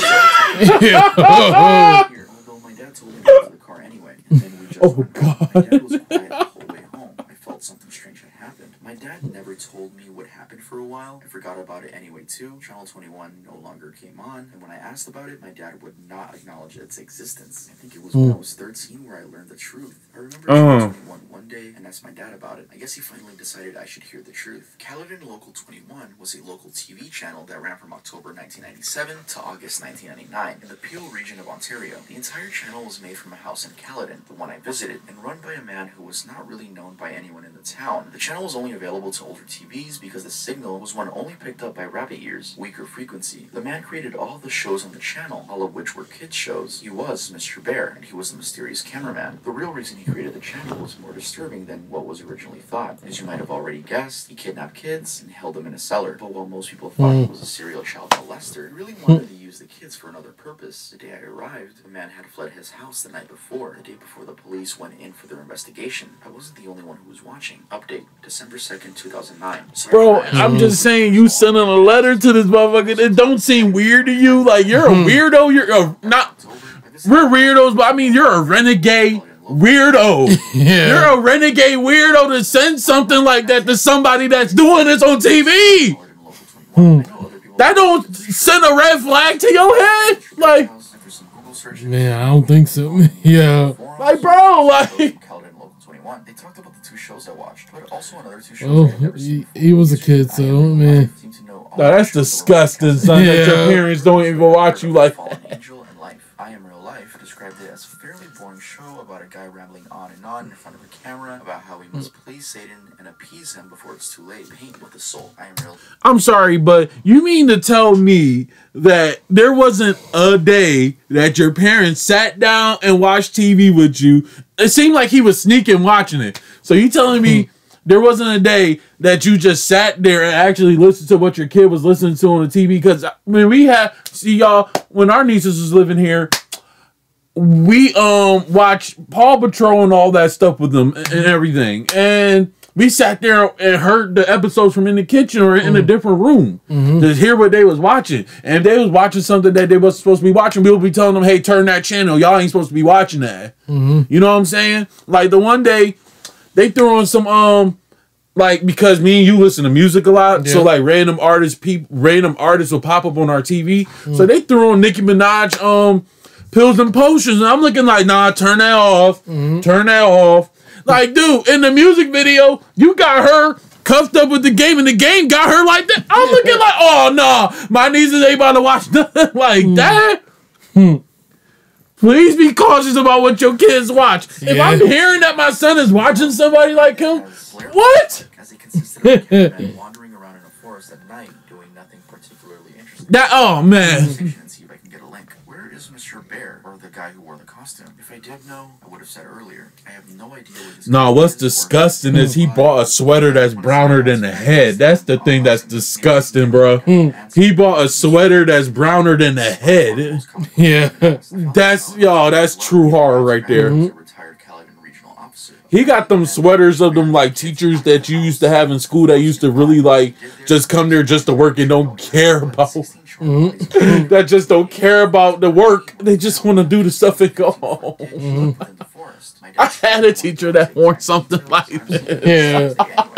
Speaker 3: Although my dad told me to go to the car anyway, and then we just went back. My dad was quiet the whole way home. I felt something strange had happened. My dad never told me what happened for a while. I forgot about it anyway too. Channel 21 no longer came on, and when I asked about it, my dad would not acknowledge its existence. I think it was when I was 13 where I learned the truth. I remember Channel 21 one day and asked my dad about it. I guess he finally decided I should hear the truth. Caledon Local 21 was a local TV channel that ran from October 1997 to August 1999 in the Peel region of Ontario. The entire channel was made from a house in Caledon, the one I visited, and run by a man who was not really known by anyone in the town. The channel was only available to older TVs because the signal was one only picked up by rabbit ears, weaker frequency. The man created all the shows on the channel, all of which were kids shows. He was Mr. Bear, and he was the mysterious cameraman. The real reason he created the channel was more disturbing than what was originally thought. As you might have already guessed, he kidnapped kids and held them in a cellar. But while most people thought he was a serial child molester, he really wanted to use the kids for another purpose. The day I arrived, the man had fled his house the night before, the day before the police went in for their investigation. I wasn't the only one who was watching. Update, December 2nd, 2009. Sorry,
Speaker 1: Bro, I'm just saying, you sending a letter to this motherfucker, it don't seem weird to you? Like, you're a weirdo, you're not... We're weirdos, but I mean, you're a renegade. weirdo.
Speaker 2: Yeah.
Speaker 1: You're a renegade weirdo to send something like that to somebody that's doing this on TV. That don't send a red flag to your head. Like,
Speaker 2: Man, I don't think so. Yeah.
Speaker 1: like, bro, like.
Speaker 3: They talked about the 2 shows I watched, but also another 2 shows
Speaker 2: Oh,
Speaker 3: I've never seen before.
Speaker 2: he was a kid, so man.
Speaker 1: No, that's disgusting, son. That your parents don't even watch you like that.
Speaker 3: Angel and Life. I Am Real Life described it as a fairly boring show about a guy rambling on and on in front of a camera about how he must please Satan and appease him before it's too late. Paint with the soul. I am real.
Speaker 1: I'm sorry, but you mean to tell me that there wasn't a day that your parents sat down and watched TV with you? It seemed like he was sneaking watching it. So you telling me there wasn't a day that you just sat there and actually listened to what your kid was listening to on the TV? Because when we had, see y'all, when our nieces was living here, we watched Paw Patrol and all that stuff with them and everything. And we sat there and heard the episodes from in the kitchen or in a different room to hear what they was watching. And if they was watching something that they was supposed to be watching, we would be telling them, hey, turn that channel. Y'all ain't supposed to be watching that. You know what I'm saying? Like the one day they threw on some like, because me and you listen to music a lot, so like random artists will pop up on our TV. So they threw on Nicki Minaj Pills and Potions, and I'm looking like, nah, turn that off. Turn that off. Like, dude, in the music video, you got her cuffed up with the game, and the game got her like that. I'm looking like, oh, no, my nieces ain't about to watch nothing like that. Please be cautious about what your kids watch. If I'm hearing that my son is watching somebody like him, what?
Speaker 3: As he consisted of a man wandering around in a forest at night doing nothing particularly interesting.
Speaker 1: That, oh, man.
Speaker 3: And see if I can get a link. Where is Mr. Bear, or the guy who wore the costume? If I did know, I would have said earlier. I have no idea what this
Speaker 1: No, what's disgusting is he bought a sweater that's browner than the head. That's the thing that's disgusting, bro. He bought a sweater that's browner than the head.
Speaker 2: Yeah.
Speaker 1: That's true horror right there. He got them sweaters of them like teachers that you used to have in school that used to really like just come there just to work and don't care about that just don't care about the work. They just want to do the stuff and go home. I had a teacher that wore something like that.
Speaker 2: Yeah.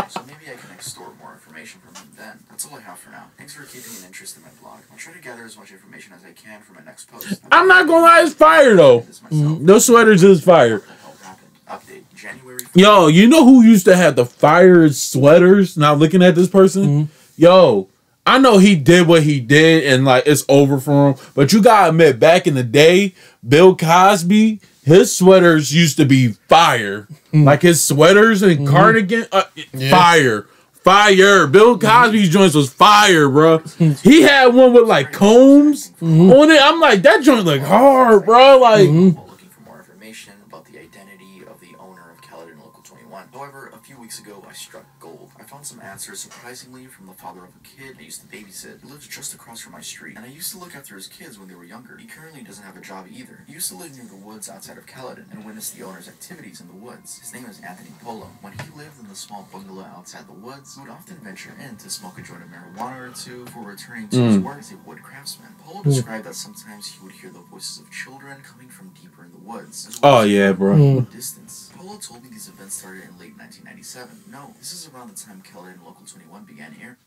Speaker 3: So maybe I can extort more information from him then. That's all I have for now. Thanks for keeping an interest in my blog. I'll try to gather as much information as I can for my next post.
Speaker 1: I'm not gonna lie, it's fire though. Those sweaters is fire.
Speaker 3: Update January.
Speaker 1: Yo, you know who used to have the fire sweaters? Now looking at this person, yo, I know he did what he did and like it's over for him. But you gotta admit, back in the day, Bill Cosby, his sweaters used to be fire. Like his sweaters and cardigan, fire. Fire. Bill Cosby's joints was fire, bro. He had one with like combs on it. I'm like, that joint look hard, bro. Like,
Speaker 3: Looking for more information about the identity of the owner of Caledon Local 21. However, a few weeks ago, I struck gold. I found some answers, surprisingly, from the father of a kid I used to babysit. He lives just across from my street, and I used to look after his kids when they were younger. He currently doesn't have a job either. He used to live near the woods outside of Caledon and witness the owner's activities in the woods. His name is Anthony Polo. When he lived in the small bungalow outside the woods, he would often venture in to smoke a joint of marijuana or two before returning to his work as a wood craftsman. Polo described that sometimes he would hear the voices of children coming from deeper in the woods. As well as
Speaker 1: yeah, bro.
Speaker 3: Distance. Polo told me these events started in late 1997. No, this is around the time Caledon Local 21 began here.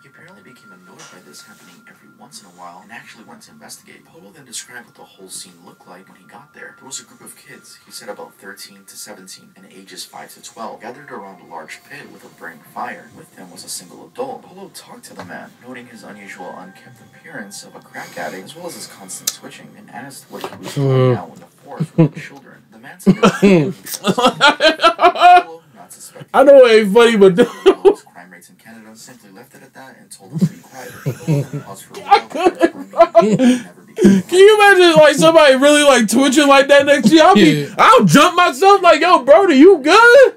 Speaker 3: He apparently became annoyed by this happening every once in a while and actually went to investigate. Polo then described what the whole scene looked like when he got there. There was a group of kids, he said about 13 to 17, and ages 5 to 12, gathered around a large pit with a burning fire. With them was a single adult. Polo talked to the man, noting his unusual, unkempt appearance of a crack addict, as well as his constant twitching, and asked what he was doing out in the forest with the children. The man said Polo, not suspecting
Speaker 1: I know it ain't funny, but
Speaker 3: crime rates in Canada, simply left it at that and told him to be quiet. Paused for a while before explaining he never became
Speaker 1: can you imagine like somebody really like twitching like that next to you? I'll jump myself like, yo, Brody, you good?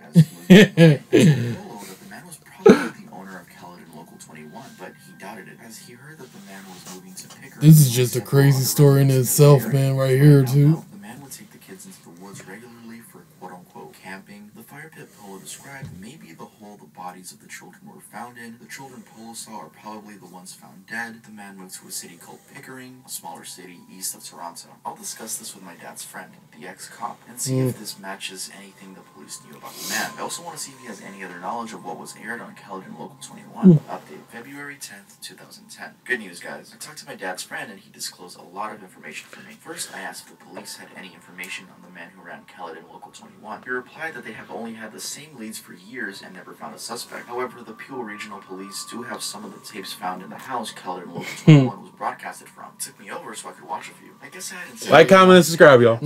Speaker 3: that the man was probably the owner of Caledon Local 21, but he doubted it as he heard that the man was moving to Pickering.
Speaker 2: This is just a crazy story in itself, man, right here, too.
Speaker 3: The man would take the kids into the woods regularly for quote-unquote camping. The fire pit Polo described suspect may be the hole the bodies of the children were found in. The children Polo saw are probably the ones found dead. The man moved to a city called Pickering, a smaller city east of Toronto. I'll discuss this with my dad's friend, the ex-cop, and see if this matches anything the police knew about the man. I also want to see if he has any other knowledge of what was aired on Caledon Local 21. Update February 10th, 2010. Good news, guys. I talked to my dad's friend and he disclosed a lot of information for me. First, I asked if the police had any information on the man who ran Caledon Local 21. He replied that they have only had the same leads for years and never found a suspect. However, the Peel Regional Police do have some of the tapes found in the house Caledon Local 21 was broadcasted from. It took me over so I could watch a few. I guess I hadn't seen
Speaker 1: Like, comment, and subscribe, y'all.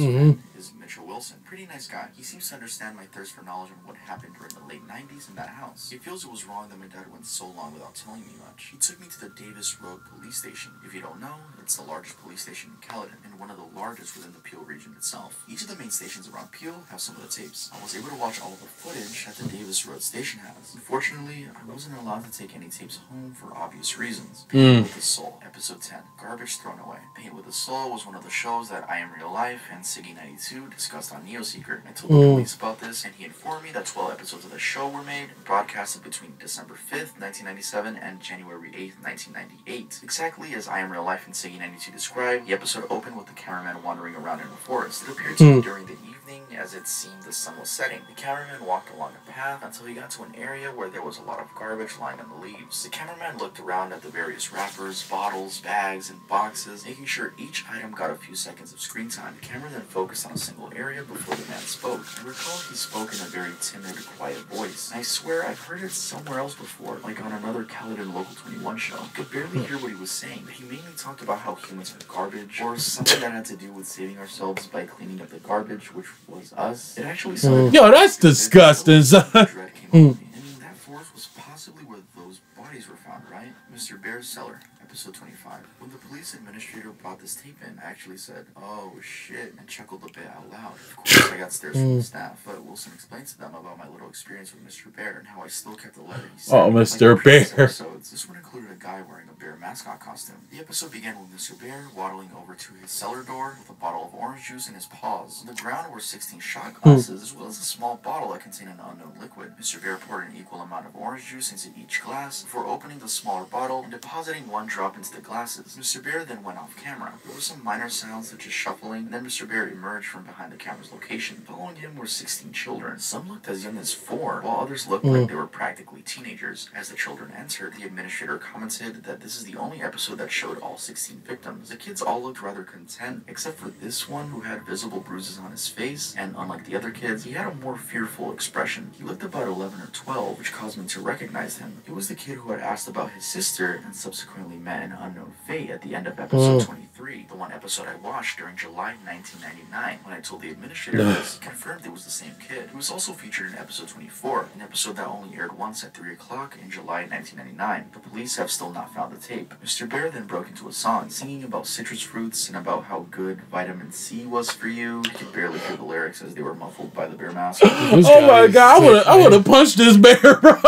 Speaker 3: Is Mitchell Wilson. Pretty nice guy. He seems to understand my thirst for knowledge on what happened during the late 90s in that house. He feels it was wrong that my dad went so long without telling me much. He took me to the Davis Road Police Station. If you don't know, it's the largest police station in Caledon and one of the largest within the Peel region itself. Each of the main stations around Peel have some of the tapes. I was able to watch all of the footage that the Davis Road station has. Unfortunately, I wasn't allowed to take any tapes home for obvious reasons. Paint with the Soul, episode 10, Garbage Thrown Away. Paint with the Soul was one of the shows that I Am Real Life and Siggy 92 discussed on Neo Secret. I told the police about this, and he informed me that 12 episodes of the show were made and broadcasted between December 5th, 1997 and January 8th, 1998. Exactly as I Am Real Life and Siggy 92 described, the episode opened with the cameraman wandering around in a forest. It appeared to be during the evening, as it seemed the sun was setting. The cameraman walked along a path until he got to an area where there was a lot of garbage lying on the leaves. The cameraman looked around at the various wrappers, bottles, bags, and boxes, making sure each item got a few seconds of screen time. The camera then focused on a single area before the man spoke. I recall he spoke in a very timid, quiet voice. I swear I've heard it somewhere else before, like on another Caledon Local 21 show. I could barely hear what he was saying, but he mainly talked about how humans are garbage, or something that had to do with saving ourselves by cleaning up the garbage, which was us. It actually sounded
Speaker 1: Yo, that's disgusting, son.
Speaker 3: Dread came over me. I mean, that forest was possibly where those bodies were found, right? Mr. Bear's cellar. Episode 25. When the police administrator brought this tape in, I actually said, "Oh shit," and chuckled a bit out loud. Of course, I got stares from the staff, but Wilson explained to them about my little experience with Mr. Bear and how I still kept the letter he sent.
Speaker 1: Oh, Mr.
Speaker 3: Like previous
Speaker 1: Bear.
Speaker 3: episodes, this one included a guy wearing a bear mascot costume. The episode began with Mr. Bear waddling over to his cellar door with a bottle of orange juice in his paws. On the ground were 16 shot glasses, as well as a small bottle that contained an unknown liquid. Mr. Bear poured an equal amount of orange juice into each glass before opening the smaller bottle and depositing one drop into the glasses. Mr. Bear then went off camera. There were some minor sounds such as shuffling, and then Mr. Bear emerged from behind the camera's location. Following him were 16 children. Some looked as young as 4, while others looked like they were practically teenagers. As the children entered, the administrator commented that this is the only episode that showed all 16 victims. The kids all looked rather content, except for this one who had visible bruises on his face, and unlike the other kids, he had a more fearful expression. He looked about 11 or 12, which caused me to recognize him. It was the kid who had asked about his sister and subsequently met an unknown fate at the end of episode 23, the one episode I watched during July 1999. When I told the administrator this, he confirmed it was the same kid. He was also featured in episode 24, an episode that only aired once at 3 o'clock in July 1999. The police have still not found the tape. Mr. Bear then broke into a song, singing about citrus fruits and about how good vitamin C was for you. I could barely hear the lyrics as they were muffled by the bear mask.
Speaker 1: Oh my god, I would have punched this bear, bro.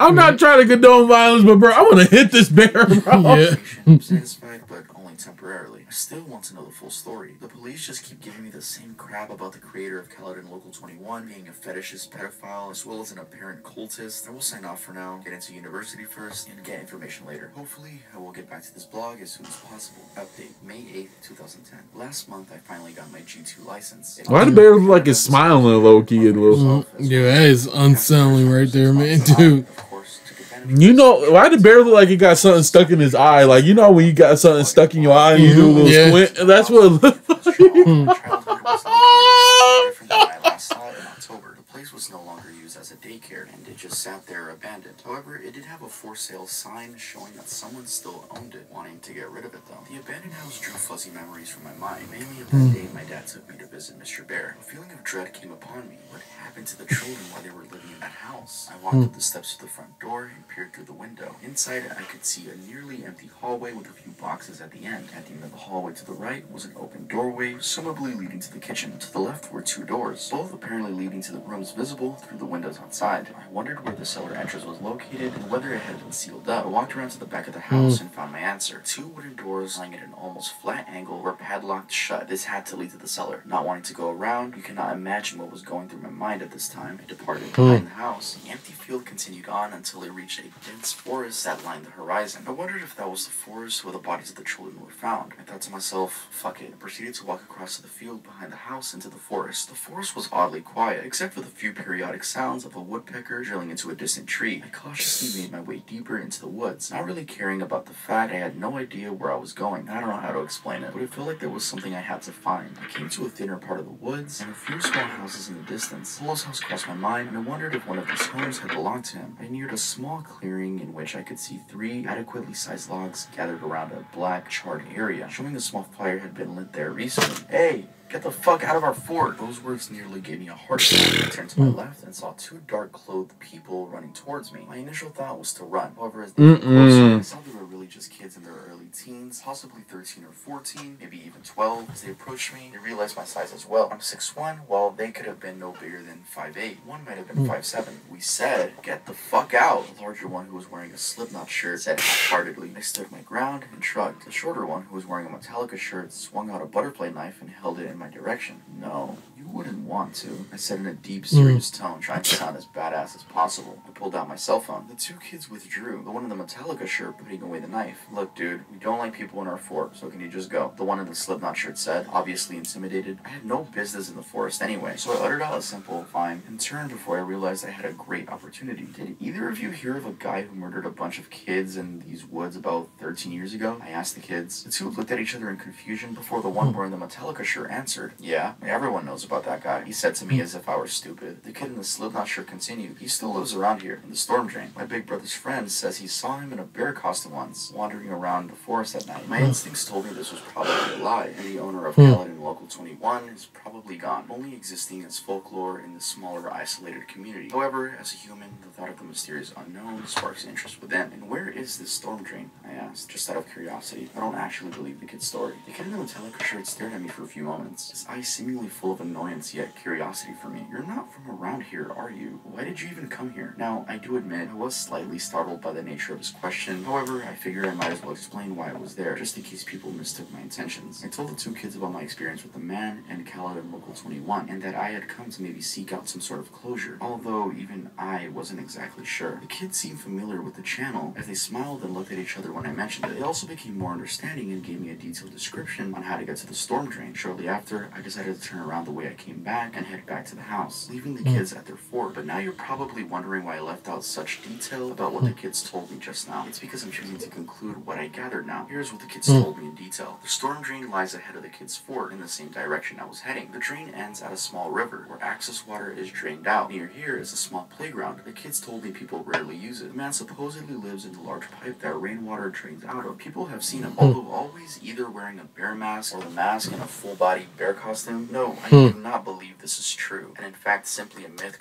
Speaker 1: I'm not trying to condone violence, but bro, I want to hit this bear, bro.
Speaker 2: Yeah.
Speaker 3: I'm satisfied, but only temporarily. I still want to know the full story. The police just keep giving me the same crap about the creator of Caledon Local 21 being a fetishist pedophile as well as an apparent cultist. I will sign off for now, get into university first, and get information later. Hopefully, I will get back to this blog as soon as possible. Update, May 8th, 2010. Last month, I finally got my G2 license.
Speaker 1: Why the bear look like it's smiling low-key?
Speaker 2: Yeah, that is unsettling right there, man, dude.
Speaker 3: Of course, took advantage
Speaker 1: You know, why the bear look like he got something stuck in his eye? Like, you know when you got something stuck in your eye and you do a little squint? And that's what it looked like.
Speaker 3: Childhood was located different than when I last saw it in October. The place was no longer used as a daycare, and it just sat there abandoned. However, it did have a for sale sign showing that someone still owned it, wanting to get rid of it though. The abandoned house drew fuzzy memories from my mind, mainly of that day my dad took me to visit Mr. Bear. A feeling of dread came upon me. What happened to the children while they were living in that house? I walked up the steps to the front door and peered through the window. Inside, I could see a nearly empty hallway with a few boxes at the end. At the end of the hallway to the right was an open doorway, presumably leading to the kitchen. To the left were 2 doors, both apparently leading to the rooms visible visible through the windows outside. I wondered where the cellar entrance was located and whether it had been sealed up. I walked around to the back of the house and found my answer. 2 wooden doors lying at an almost flat angle were padlocked shut. This had to lead to the cellar. Not wanting to go around, you cannot imagine what was going through my mind at this time. I departed behind the house. The empty field continued on until it reached a dense forest that lined the horizon. I wondered if that was the forest where the bodies of the children were found. I thought to myself, fuck it. I proceeded to walk across to the field behind the house into the forest. The forest was oddly quiet, except for the few periodic sounds of a woodpecker drilling into a distant tree. I cautiously made my way deeper into the woods, not really caring about the fact I had no idea where I was going. I don't know how to explain it, but it felt like there was something I had to find. I came to a thinner part of the woods and a few small houses in the distance. Polo's house crossed my mind, and I wondered if one of these homes had belonged to him. I neared a small clearing in which I could see 3 adequately sized logs gathered around a black, charred area, showing a small fire had been lit there recently. Hey! Get the fuck out of our fort! Those words nearly gave me a heart attack. I turned to my left and saw 2 dark-clothed people running towards me. My initial thought was to run. However, as they came closer, I saw they were really just kids in their early teens, possibly 13 or 14, maybe even 12. As they approached me, I realized my size as well. I'm 6'1", while they could have been no bigger than 5'8". One might have been 5'7". We said, get the fuck out! The larger one, who was wearing a Slipknot shirt, said half-heartedly. I stood my ground and shrugged. The shorter one, who was wearing a Metallica shirt, swung out a butterfly knife and held it in my direction. No, you wouldn't want to, I said in a deep, serious tone, trying to sound as badass as possible. I pulled out my cell phone. The 2 kids withdrew, the one in the Metallica shirt putting away the knife. Look, dude, we don't like people in our fort, so can you just go? The one in the Slipknot shirt said, obviously intimidated. I had no business in the forest anyway, so I uttered out a simple, fine, and turned before I realized I had a great opportunity. Did either of you hear of a guy who murdered a bunch of kids in these woods about 13 years ago? I asked the kids. The 2 looked at each other in confusion before the one wearing the Metallica shirt answered. Yeah, everyone knows about that guy. He said to me as if I were stupid. The kid in the Slipknot shirt continued. He still lives around here, in the storm drain. My big brother's friend says he saw him in a bear costume once, wandering around the forest at night. My instincts told me this was probably a lie, and the owner of Gallatin Local 21 is probably gone, only existing as folklore in the smaller, isolated community. However, as a human, the thought of the mysterious unknown sparks interest within. And where is this storm drain? I asked, just out of curiosity. I don't actually believe the kid's story. The kid in the Metallica shirt stared at me for a few moments, his eyes seemingly full of annoyance yet curiosity for me. You're not from around here, are you? Why did you even come here? Now, I do admit, I was slightly startled by the nature of his question. However, I figured I might as well explain why I was there, just in case people mistook my intentions. I told the 2 kids about my experience with the man and Gallatin Local 21, and that I had come to maybe seek out some sort of closure, although even I wasn't exactly sure. The kids seemed familiar with the channel, as they smiled and looked at each other when I mentioned it. They also became more understanding and gave me a detailed description on how to get to the storm drain. Shortly after, I decided to turn around the way I came back and head back to the house, leaving the kids at their fort. But now you're probably wondering why I left out such detail about what the kids told me just now. It's because I'm choosing to conclude what I gathered now. Here's what the kids told me in detail. The storm drain lies ahead of the kids' fort in the same direction I was heading. The drain ends at a small river where access water is drained out. Near here is a small playground. The kids told me people rarely use it. The man supposedly lives in the large pipe that rainwater drains out of. People have seen him, although always either wearing a bear mask or the mask in a full-body bear costume. No, I do not believe this is true, and in fact simply a myth.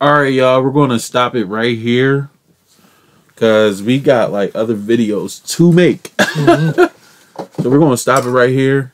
Speaker 1: Alright, y'all, we're going to stop it right here, because we got like other videos to make. So we're going to stop it right here.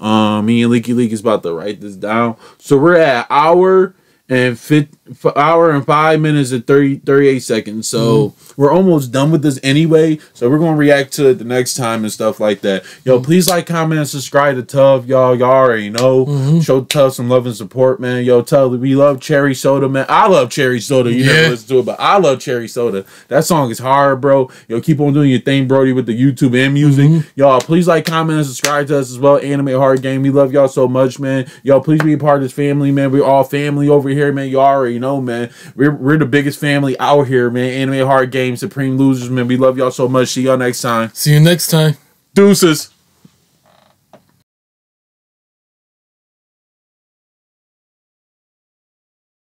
Speaker 1: Me and Leaky Leak is about to write this down. So we're at hour and 5 minutes and 38 seconds. So we're almost done with this anyway. So we're going to react to it the next time and stuff like that. Yo, please like, comment, and subscribe to Tuv. Y'all already know. Show Tuv some love and support, man. Yo, Tuv, we love Cherry Soda, man. I love Cherry Soda. You never listen to it, but I love Cherry Soda. That song is hard, bro. Yo, keep on doing your thing, Brody, with the YouTube and music. Y'all, please like, comment, and subscribe to us as well. Anime Horror Gang. We love y'all so much, man. Yo, please be a part of this family, man. We're all family over here, man. You already know, man. We're the biggest family out here, man. Anime Horror Game, Supreme Losers, man. We love y'all so much. See y'all next time.
Speaker 2: See you next time.
Speaker 1: Deuces.